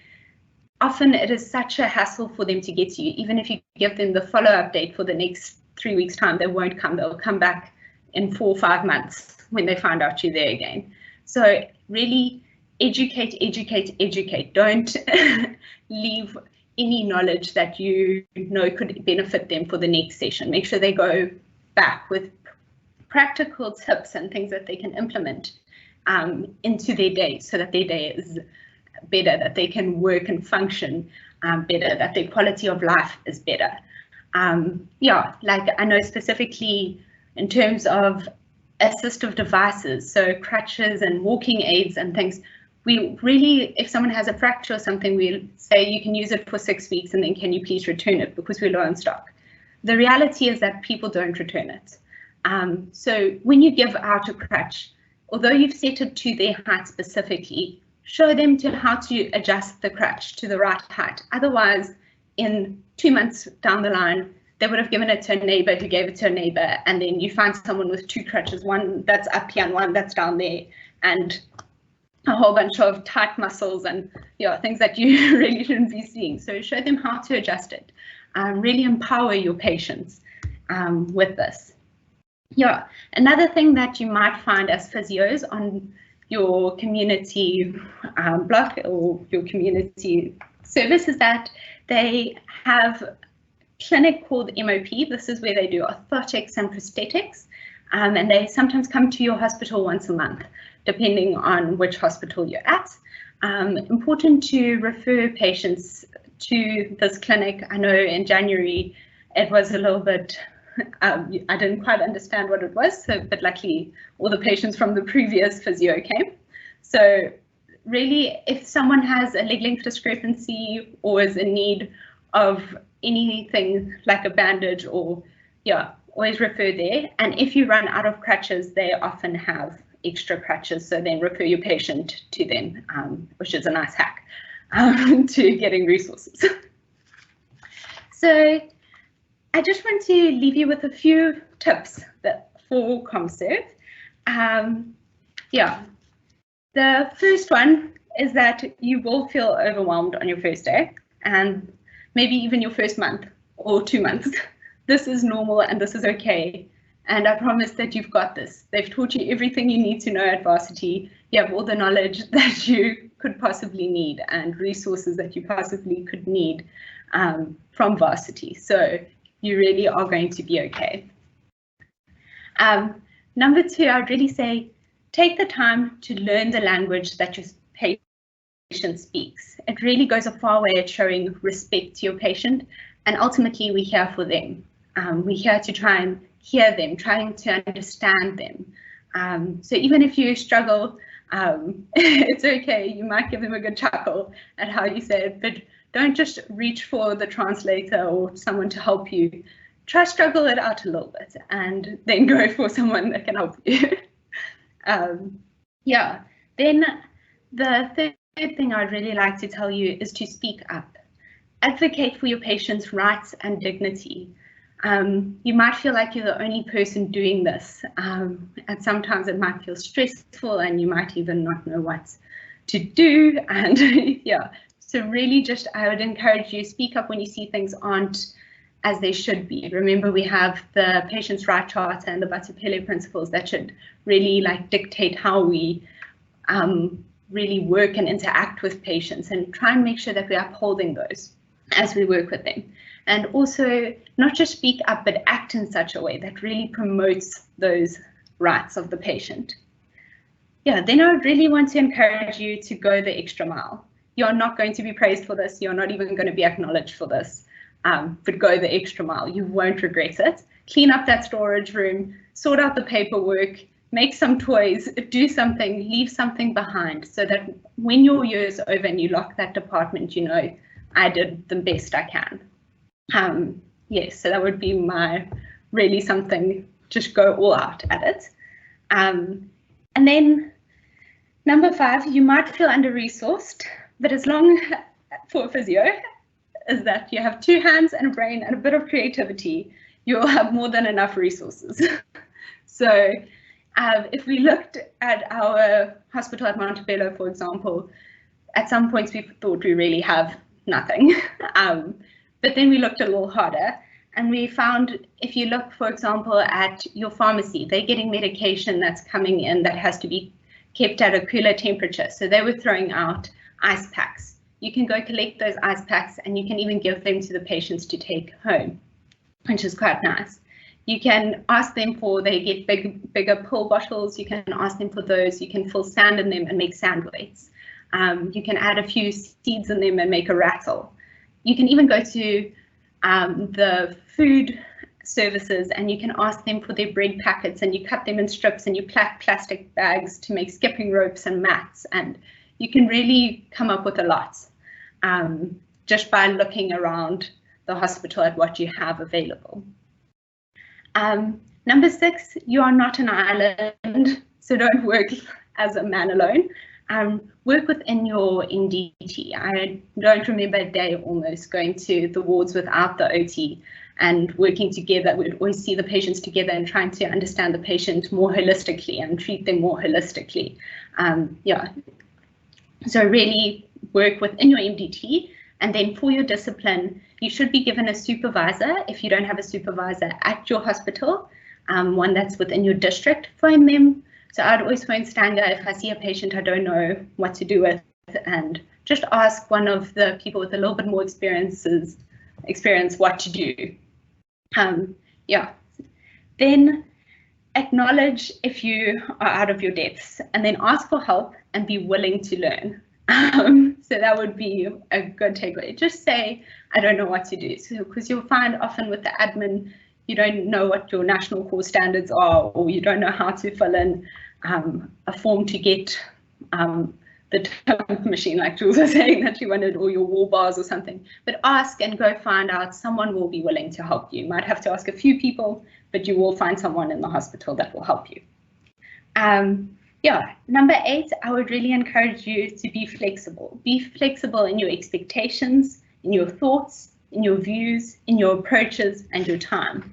often it is such a hassle for them to get to you. Even if you give them the follow-up date for the next 3 weeks time, they won't come. They'll come back in 4 or 5 months when they find out you're there again. So really educate, educate, educate. Don't leave any knowledge that you know could benefit them for the next session. Make sure they go back with practical tips and things that they can implement into their day, so that their day is better, that they can work and function better, that their quality of life is better. Yeah, like I know specifically in terms of assistive devices, so crutches and walking aids and things, we really, if someone has a fracture or something, we'll say you can use it for 6 weeks and then can you please return it, because we're low on stock. The reality is that people don't return it. So when you give out a crutch, although you've set it to their height specifically, show them how to adjust the crutch to the right height. Otherwise, in 2 months down the line, they would have given it to a neighbor who gave it to a neighbor, and then you find someone with 2 crutches, one that's up here and one that's down there, and a whole bunch of tight muscles and things that you really shouldn't be seeing. So show them how to adjust it. Really empower your patients with this. Yeah, another thing that you might find as physios on your community block or your community service is that they have a clinic called MOP. This is where they do orthotics and prosthetics, and they sometimes come to your hospital once a month, depending on which hospital you're at. Important to refer patients to this clinic. I know in January it was a little bit, I didn't quite understand what it was, but luckily all the patients from the previous physio came. So really, if someone has a leg length discrepancy or is in need of anything like a bandage or always refer there. And if you run out of crutches, they often have extra crutches, so then refer your patient to them, which is a nice hack to getting resources. So I just want to leave you with a few tips for ComServe. The first one is that you will feel overwhelmed on your first day and maybe even your first month or 2 months. This is normal and this is okay. And I promise that you've got this. They've taught you everything you need to know at varsity. You have all the knowledge that you could possibly need and resources that you possibly could need from varsity. So you really are going to be okay. Number 2, I would really say, take the time to learn the language that patient speaks. It really goes a far way at showing respect to your patient, and ultimately we're here for them. We're here to try and hear them, trying to understand them. So even if you struggle, it's okay. You might give them a good chuckle at how you say it, but don't just reach for the translator or someone to help you. Try struggle it out a little bit and then go for someone that can help you. Yeah, then the third thing I'd really like to tell you is to speak up. Advocate for your patient's rights and dignity. You might feel like you're the only person doing this, and sometimes it might feel stressful and you might even not know what to do. And yeah, so really just I would encourage you, speak up when you see things aren't as they should be. Remember, we have the patient's right charter and the Batupele principles that should really like dictate how we really work and interact with patients, and try and make sure that we're upholding those as we work with them. And also not just speak up, but act in such a way that really promotes those rights of the patient. Yeah, then I would really want to encourage you to go the extra mile. You're not going to be praised for this. You're not even going to be acknowledged for this. But go the extra mile. You won't regret it. Clean up that storage room, sort out the paperwork, make some toys, do something, leave something behind, so that when your year is over and you lock that department, you know, I did the best I can. Yes, so that would be my really something, just go all out at it. And then number 5, you might feel under-resourced, but as long for physio, is that you have 2 hands and a brain and a bit of creativity, you'll have more than enough resources. So if we looked at our hospital at Montevideo, for example, at some points we thought we really have nothing. But then we looked a little harder and we found, if you look, for example, at your pharmacy, they're getting medication that's coming in that has to be kept at a cooler temperature. So they were throwing out ice packs. You can go collect those ice packs and you can even give them to the patients to take home, which is quite nice. You can ask them for, they get bigger pill bottles, you can ask them for those, you can fill sand in them and make sand weights. You can add a few seeds in them and make a rattle. You can even go to the food services and you can ask them for their bread packets, and you cut them in strips and you pack plastic bags to make skipping ropes and mats, and you can really come up with a lot just by looking around the hospital at what you have available. Number 6, you are not an island, so don't work as a man alone. Work within your MDT. I don't remember a day almost going to the wards without the OT and working together. We'd always see the patients together and trying to understand the patient more holistically and treat them more holistically. Yeah. So really work within your MDT, and then for your discipline, you should be given a supervisor. If you don't have a supervisor at your hospital, one that's within your district, phone them. So I'd always phone Stanger if I see a patient I don't know what to do with, and just ask one of the people with a little bit more experience what to do. Yeah. Then acknowledge if you are out of your depths, and then ask for help and be willing to learn. So that would be a good takeaway. Just say, I don't know what to do. So, because you'll find often with the admin, you don't know what your national core standards are, or you don't know how to fill in a form to get the tone machine, like Jules was saying that you wanted, or your wall bars or something. But ask and go find out. Someone will be willing to help you. You might have to ask a few people, but you will find someone in the hospital that will help you. Yeah, number 8, I would really encourage you to be flexible. Be flexible in your expectations, in your thoughts, in your views, in your approaches, and your time.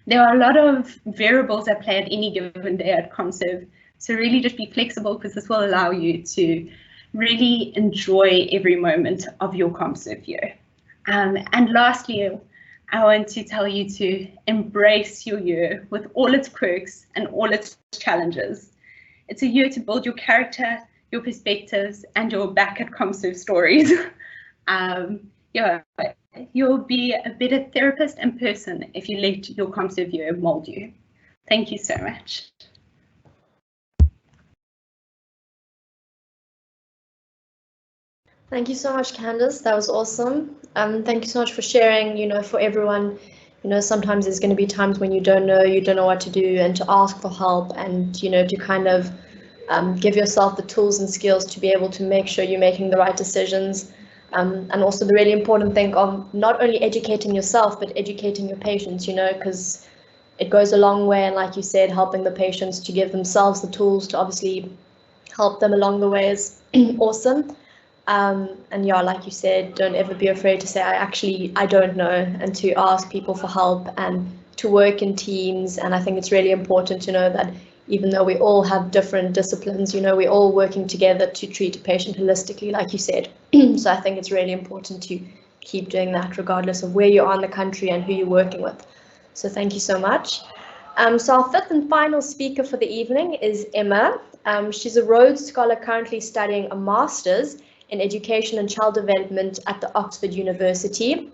There are a lot of variables at play at any given day at ComServe, so really just be flexible, because this will allow you to really enjoy every moment of your ComServe year. And lastly, I want to tell you to embrace your year with all its quirks and all its challenges. It's a year to build your character, your perspectives, and your back at ComServe stories. Yeah, you'll be a better therapist and person if you let your ComServe year mold you. Thank you so much. Thank you so much, Candace. That was awesome. Thank you so much for sharing. For everyone, sometimes there's going to be times when you don't know what to do, and to ask for help, and to kind of give yourself the tools and skills to be able to make sure you're making the right decisions. And also the really important thing of not only educating yourself, but educating your patients, because it goes a long way. And like you said, helping the patients to give themselves the tools to obviously help them along the way is awesome. And yeah, like you said, don't ever be afraid to say, I don't know, and to ask people for help and to work in teams. And I think it's really important to know that even though we all have different disciplines, we're all working together to treat a patient holistically, like you said. So I think it's really important to keep doing that regardless of where you are in the country and who you're working with. So thank you so much. So our fifth and final speaker for the evening is Emma. She's a Rhodes Scholar currently studying a master's in Education and Child Development at the Oxford University.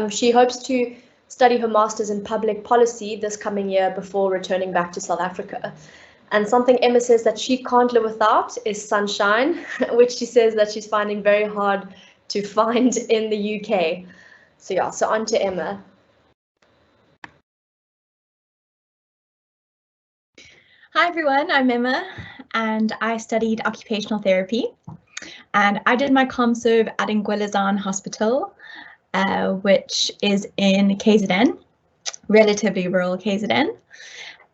She hopes to study her master's in public policy this coming year before returning back to South Africa. And something Emma says that she can't live without is sunshine, which she says that she's finding very hard to find in the UK. So yeah, so on to Emma. Hi everyone, I'm Emma and I studied occupational therapy, and I did my ComServe at Ngwelezan Hospital, which is in KZN, relatively rural KZN.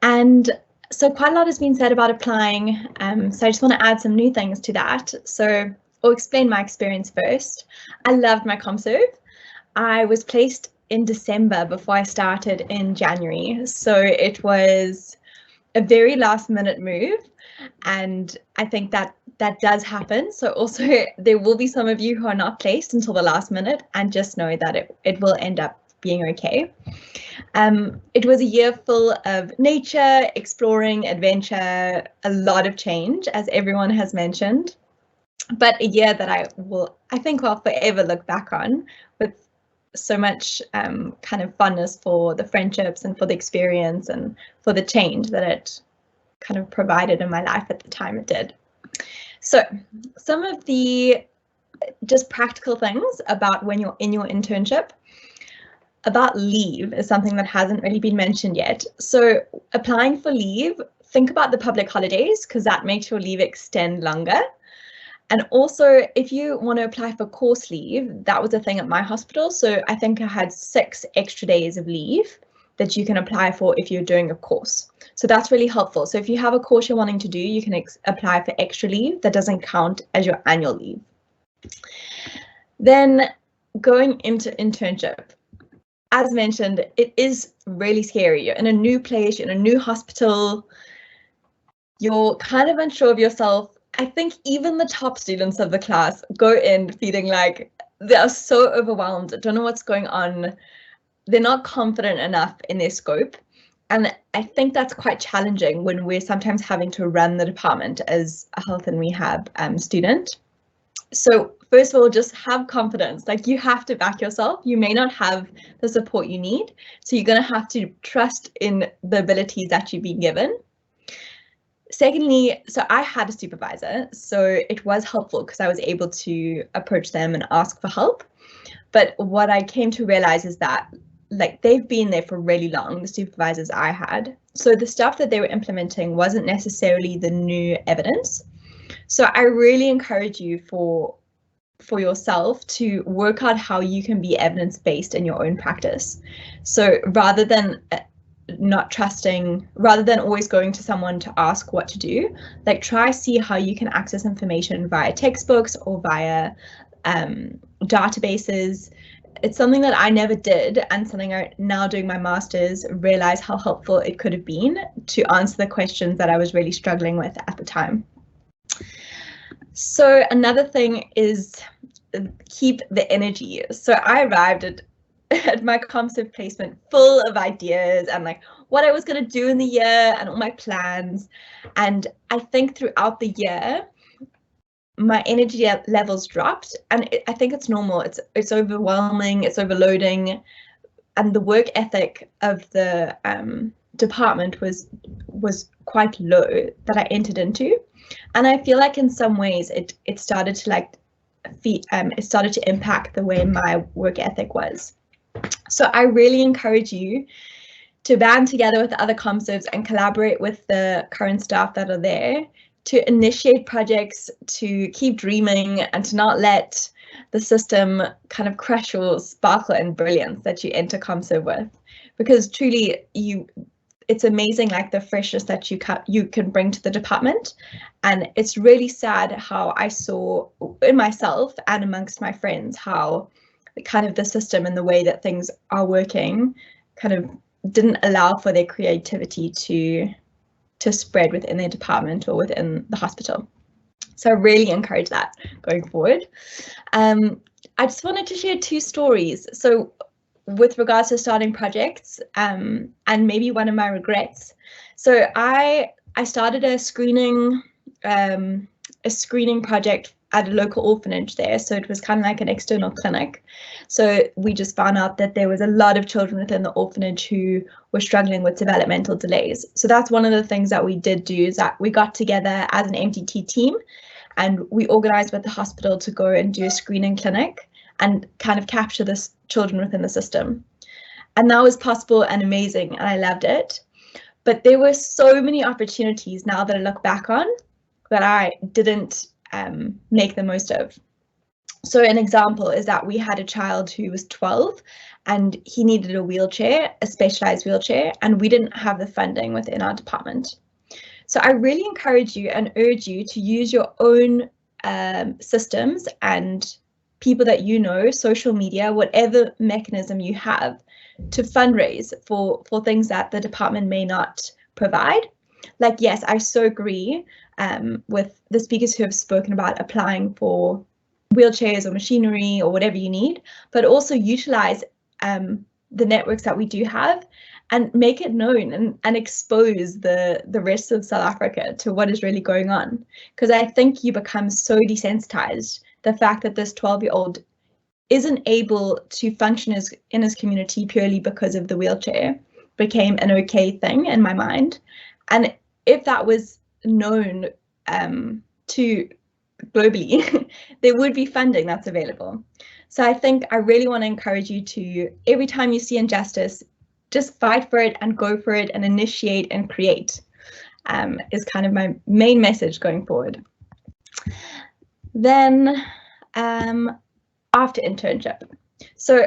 And so quite a lot has been said about applying, so I just want to add some new things to that. So I'll explain my experience first. I loved my ComServe. I was placed in December before I started in January, so it was a very last minute move, and I think that does happen. So also there will be some of you who are not placed until the last minute, and just know that it will end up being okay. It was a year full of nature, exploring, adventure, a lot of change, as everyone has mentioned, but a year that I think I'll forever look back on with so much kind of fondness for the friendships and for the experience and for the change that it kind of provided in my life at the time it did. So some of the just practical things about when you're in your internship. About leave is something that hasn't really been mentioned yet. So applying for leave, think about the public holidays, because that makes your leave extend longer. And also, if you want to apply for course leave, that was a thing at my hospital. So I think I had 6 extra days of leave that you can apply for if you're doing a course. So that's really helpful. So if you have a course you're wanting to do, you can apply for extra leave that doesn't count as your annual leave. Then going into internship. As mentioned, it is really scary. You're in a new place, you're in a new hospital, you're kind of unsure of yourself. I think even the top students of the class go in feeling like they are so overwhelmed, don't know what's going on. They're not confident enough in their scope. And I think that's quite challenging when we're sometimes having to run the department as a health and rehab student. So first of all, just have confidence. Like, you have to back yourself. You may not have the support you need, so you're going to have to trust in the abilities that you've been given. Secondly, so I had a supervisor, so it was helpful because I was able to approach them and ask for help. But what I came to realize is that, like, they've been there for really long, the supervisors I had. So the stuff that they were implementing wasn't necessarily the new evidence. So I really encourage you for yourself to work out how you can be evidence-based in your own practice. So rather than not trusting, rather than always going to someone to ask what to do, like, try see how you can access information via textbooks or via databases. It's something that I never did, and something I, now doing my master's, realize how helpful it could have been to answer the questions that I was really struggling with at the time. So another thing is keep the energy. So I arrived at my ComServe placement full of ideas and like what I was going to do in the year and all my plans. And I think throughout the year, my energy levels dropped, and I think it's normal. It's overwhelming, it's overloading, and the work ethic of the department was quite low that I entered into. And I feel like in some ways it started to like it started to impact the way my work ethic was. So I really encourage you to band together with the other ComServs and collaborate with the current staff that are there to initiate projects, to keep dreaming, and to not let the system kind of crush your sparkle and brilliance that you enter ComServ with. Because truly, it's amazing, like the freshness that you can bring to the department. And it's really sad how I saw in myself and amongst my friends how kind of the system and the way that things are working kind of didn't allow for their creativity to spread within their department or within the hospital. So I really encourage that going forward. I just wanted to share 2 stories. So with regards to starting projects, and maybe one of my regrets. So I started a screening project at a local orphanage there. So it was kind of like an external clinic. So we just found out that there was a lot of children within the orphanage who were struggling with developmental delays. So that's one of the things that we did do, is that we got together as an MDT team and we organized with the hospital to go and do a screening clinic and kind of capture the children within the system. And that was possible and amazing, and I loved it. But there were so many opportunities now that I look back on that I didn't make the most of. So an example is that we had a child who was 12 and he needed a wheelchair, a specialized wheelchair, and we didn't have the funding within our department. So I really encourage you and urge you to use your own systems and people that you know, social media, whatever mechanism you have, to fundraise for things that the department may not provide. Like, yes, I so agree with the speakers who have spoken about applying for wheelchairs or machinery or whatever you need, but also utilize the networks that we do have and make it known and expose the rest of South Africa to what is really going on. Because I think you become so desensitized. The fact that this 12-year-old isn't able to function in his community purely because of the wheelchair became an okay thing in my mind. And if that was known to globally, there would be funding that's available. So I think I really want to encourage you to, every time you see injustice, just fight for it and go for it and initiate and create, is kind of my main message going forward. Then after internship. So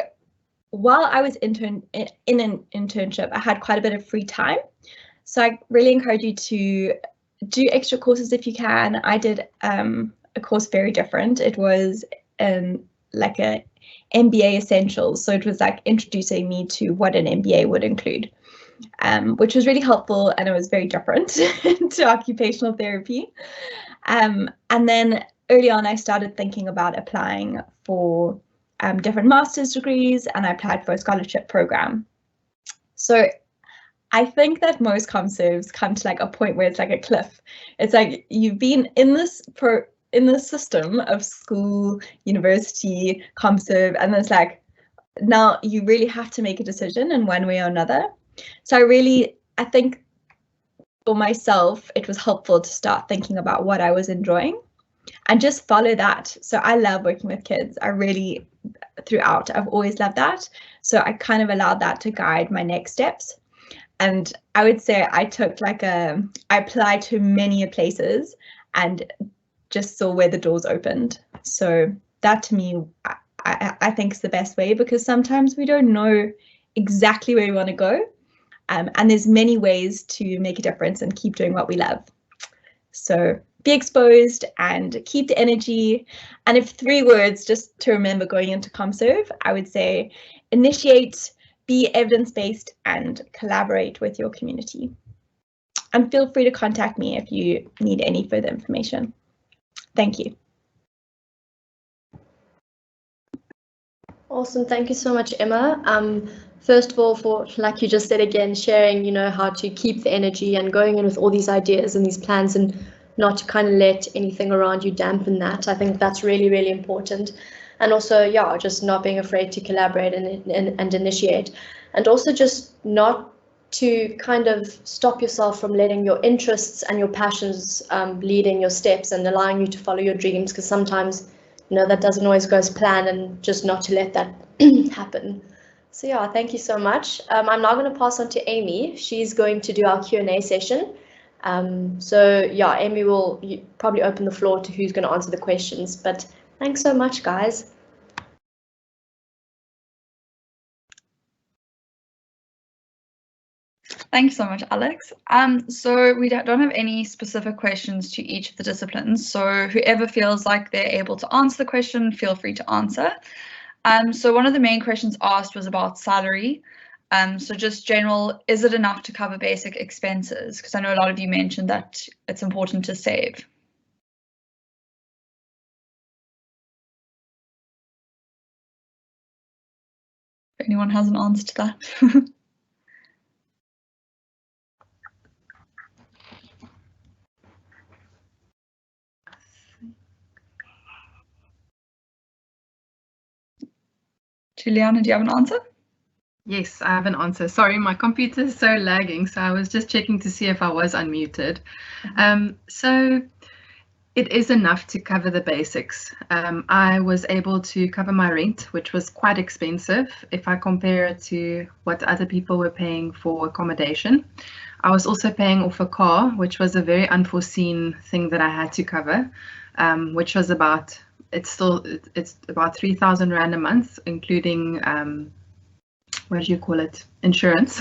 while I was in an internship, I had quite a bit of free time. So I really encourage you to do extra courses if you can. I did a course very different. It was like a MBA essentials. So it was like introducing me to what an MBA would include, which was really helpful, and it was very different to occupational therapy. And then early on, I started thinking about applying for different master's degrees, and I applied for a scholarship program. So I think that most ComServs come to like a point where it's like a cliff. It's like you've been in this system of school, university, ComServ, and it's like now you really have to make a decision in one way or another. So I think for myself, it was helpful to start thinking about what I was enjoying and just follow that. So I love working with kids. I've always loved that. So I kind of allowed that to guide my next steps. And I would say I applied to many places and just saw where the doors opened. So that to me, I think is the best way, because sometimes we don't know exactly where we want to go. And there's many ways to make a difference and keep doing what we love. So be exposed and keep the energy. And if 3 words just to remember going into ComServ, I would say initiate, be evidence-based, and collaborate with your community. And feel free to contact me if you need any further information. Thank you. Awesome. Thank you so much, Emma. First of all, for, like you just said again, sharing, how to keep the energy and going in with all these ideas and these plans and not to kind of let anything around you dampen that. I think that's really, really important. And also, yeah, just not being afraid to collaborate and initiate. And also just not to kind of stop yourself from letting your interests and your passions leading your steps and allowing you to follow your dreams, because sometimes that doesn't always go as planned, and just not to let that happen. So yeah, thank you so much. I'm now going to pass on to Amy. She's going to do our Q&A session. So yeah, Amy will probably open the floor to who's going to answer the questions, but thanks so much, guys. Thanks so much, Alex. So we don't have any specific questions to each of the disciplines. So whoever feels like they're able to answer the question, feel free to answer. So one of the main questions asked was about salary. So just general, is it enough to cover basic expenses? Because I know a lot of you mentioned that it's important to save. If anyone has an answer to that. Juliana, do you have an answer? Yes, I have an answer. Sorry, my computer is so lagging, so I was just checking to see if I was unmuted. So it is enough to cover the basics. I was able to cover my rent, which was quite expensive if I compare it to what other people were paying for accommodation. I was also paying off a car, which was a very unforeseen thing that I had to cover, which was about, it's about 3,000 Rand a month, including what do you call it, insurance.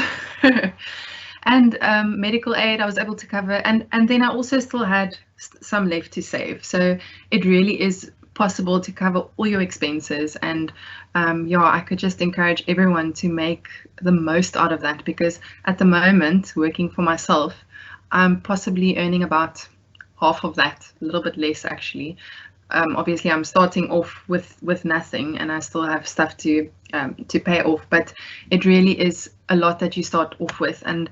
And medical aid I was able to cover, and then I also still had some left to save. So it really is possible to cover all your expenses, and yeah, I could just encourage everyone to make the most out of that, because at the moment, working for myself, I'm possibly earning about half of that, a little bit less actually. Obviously I'm starting off with nothing, and I still have stuff to pay off, but it really is a lot that you start off with. And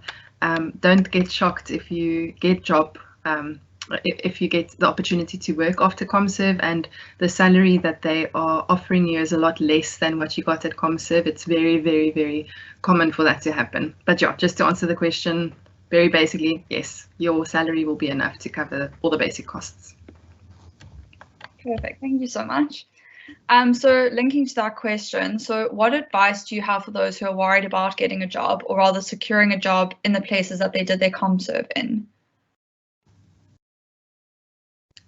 don't get shocked if you get if you get the opportunity to work after ComServe and the salary that they are offering you is a lot less than what you got at ComServe. It's very, very, very common for that to happen. But yeah, just to answer the question very basically, yes, your salary will be enough to cover all the basic costs. Perfect, thank you so much. So linking to that question, so what advice do you have for those who are worried about getting a job, or rather securing a job in the places that they did their ComServe in?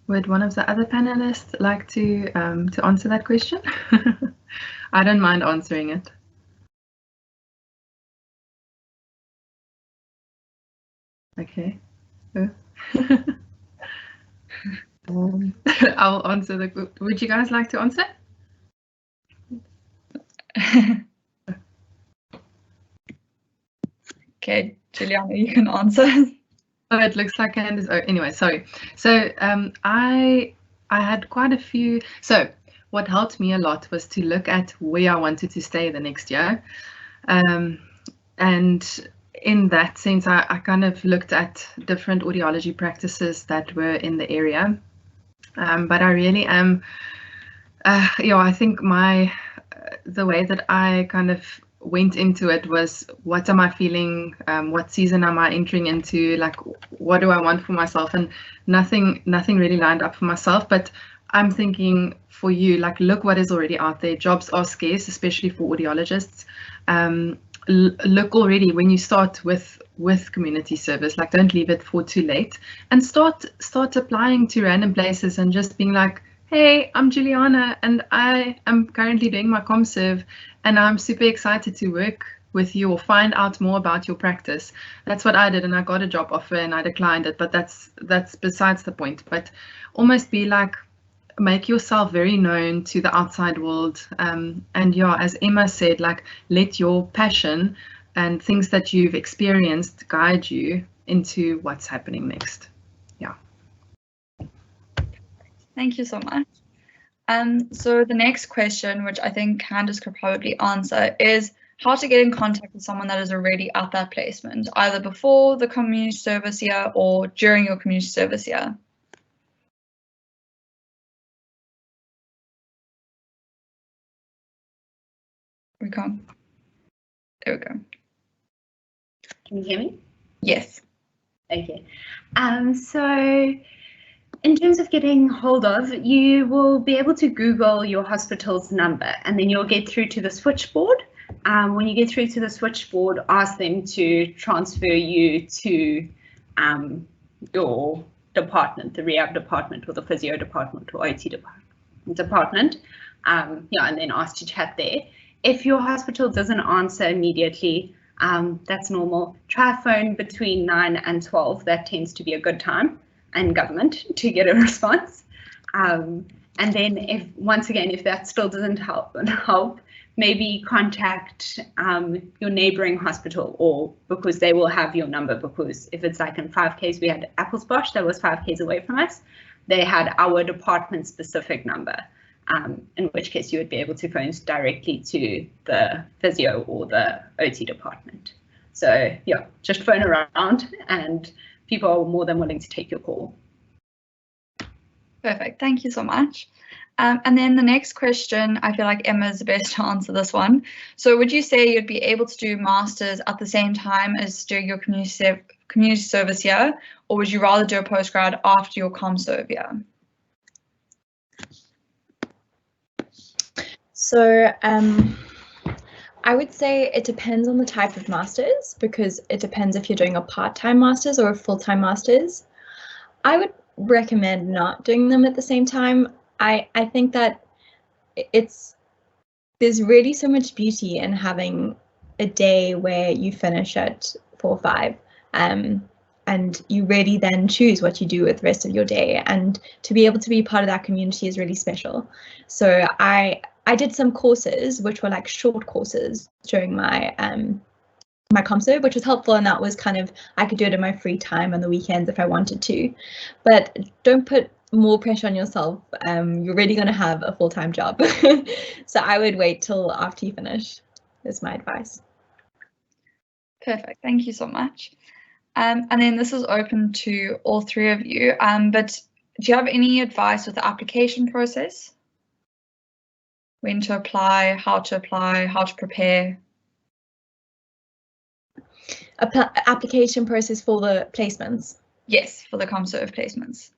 Would one of the other panelists like to answer that question? I don't mind answering it. Okay. I'll answer the. Would you guys like to answer? Okay, Juliana, you can answer. Oh, it looks like Candace. Oh, anyway, sorry. So I had quite a few. So what helped me a lot was to look at where I wanted to stay the next year, and in that sense, I kind of looked at different audiology practices that were in the area. But I really am, yeah, I think the way that I kind of went into it was, what am I feeling? What season am I entering into? Like, what do I want for myself? And nothing really lined up for myself. But I'm thinking for you, like, look what is already out there. Jobs are scarce, especially for audiologists. Look already when you start with community service, like, don't leave it for too late, and start applying to random places and just being like, hey, I'm Juliana and I am currently doing my ComServe and I'm super excited to work with you or find out more about your practice. That's what I did, and I got a job offer and I declined it, but that's besides the point. But almost be like, make yourself very known to the outside world, and yeah, as Emma said, like, let your passion and things that you've experienced guide you into what's happening next. Yeah. Thank you so much. So the next question, which I think Candace could probably answer, is how to get in contact with someone that is already at that placement, either before the community service year or during your community service year. We can't. There we go. Can you hear me? Yes. Okay. So in terms of getting hold of, you will be able to Google your hospital's number, and then you'll get through to the switchboard. When you get through to the switchboard, ask them to transfer you to your department, the rehab department or the physio department or OT department. Yeah, and then ask to chat there. If your hospital doesn't answer immediately, that's normal. Try a phone between 9 and 12. That tends to be a good time in government to get a response. And then if that still doesn't help, maybe contact your neighboring hospital, or because they will have your number, because if it's like in 5Ks, we had Appelsbosch that was 5Ks away from us, they had our department specific number, in which case you would be able to phone directly to the physio or the OT department. So yeah, just phone around and people are more than willing to take your call. Perfect, thank you so much. And then the next question, I feel like Emma is the best to answer this one. So would you say you'd be able to do masters at the same time as doing your community service year, or would you rather do a postgrad after your ComServe year? So I would say it depends on the type of masters, because it depends if you're doing a part-time masters or a full-time masters. I would recommend not doing them at the same time. I think that there's really so much beauty in having a day where you finish at 4 or 5, and you really then choose what you do with the rest of your day, and to be able to be part of that community is really special. So I did some courses which were like short courses during my my ComServe, which was helpful, and that was kind of, I could do it in my free time on the weekends if I wanted to, but don't put more pressure on yourself. You're really going to have a full-time job. So I would wait till after you finish, is my advice. Perfect, thank you so much. And then this is open to all three of you, but do you have any advice with the application process? When to apply, how to prepare? Application process for the placements? Yes, for the ComServe placements.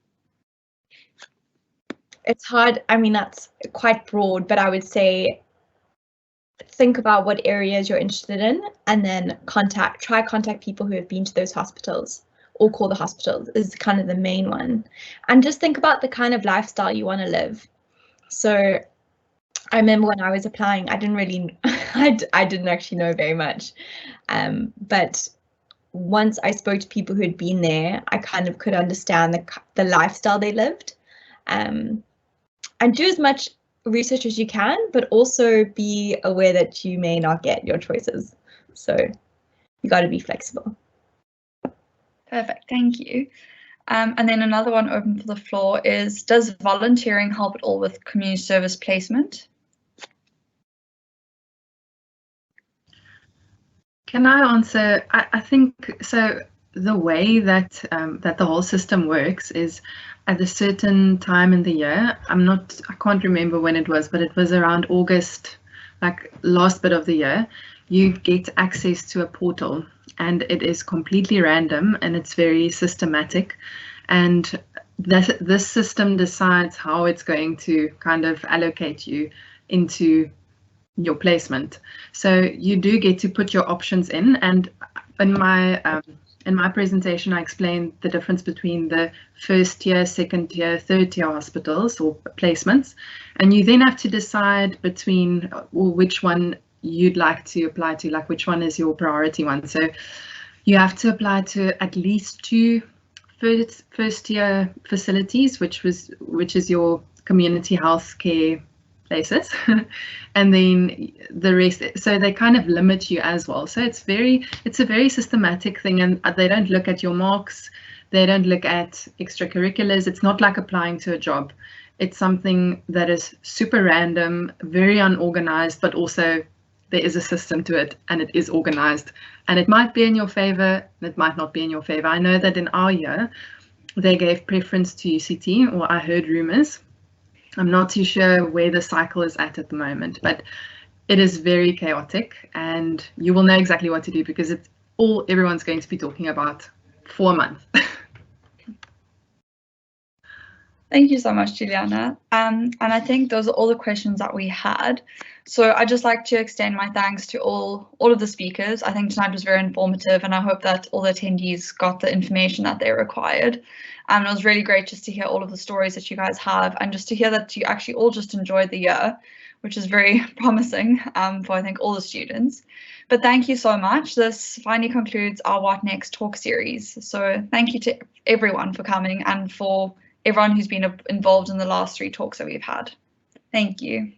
It's hard. I mean, that's quite broad, but I would say think about what areas you're interested in, and then try contact people who have been to those hospitals, or call the hospitals is kind of the main one. And just think about the kind of lifestyle you want to live. So I remember when I was applying, I didn't really, I didn't actually know very much. But once I spoke to people who had been there, I kind of could understand the lifestyle they lived. And do as much research as you can, but also be aware that you may not get your choices. So you got to be flexible. Perfect, thank you. And then another one open for the floor is, does volunteering help at all with community service placement? Can I answer? I think so. The way that that the whole system works is, at a certain time in the year, I can't remember when it was, but it was around August, like last bit of the year, you get access to a portal, and it is completely random and it's very systematic, and this system decides how it's going to kind of allocate you into your placement. So you do get to put your options in, and in my presentation I explained the difference between the first tier, second tier, third tier hospitals or placements, and you then have to decide between which one you'd like to apply to, like which one is your priority one. So you have to apply to at least 2 first tier facilities, which is your community health care places, and then the rest. So they kind of limit you as well. So it's a very systematic thing, and they don't look at your marks, they don't look at extracurriculars. It's not like applying to a job. It's something that is super random, very unorganized, but also there is a system to it, and it is organized, and it might be in your favor and it might not be in your favor. I know that in our year they gave preference to UCT, or I heard rumors. I'm not too sure where the cycle is at the moment, but it is very chaotic, and you will know exactly what to do because it's all everyone's going to be talking about for a month. Thank you so much, Juliana. And I think those are all the questions that we had. So I'd just like to extend my thanks to all of the speakers. I think tonight was very informative, and I hope that all the attendees got the information that they required. And it was really great just to hear all of the stories that you guys have, and just to hear that you actually all just enjoyed the year, which is very promising for, I think, all the students. But thank you so much. This finally concludes our What Next talk series. So thank you to everyone for coming, and for everyone who's been involved in the last 3 talks that we've had. Thank you.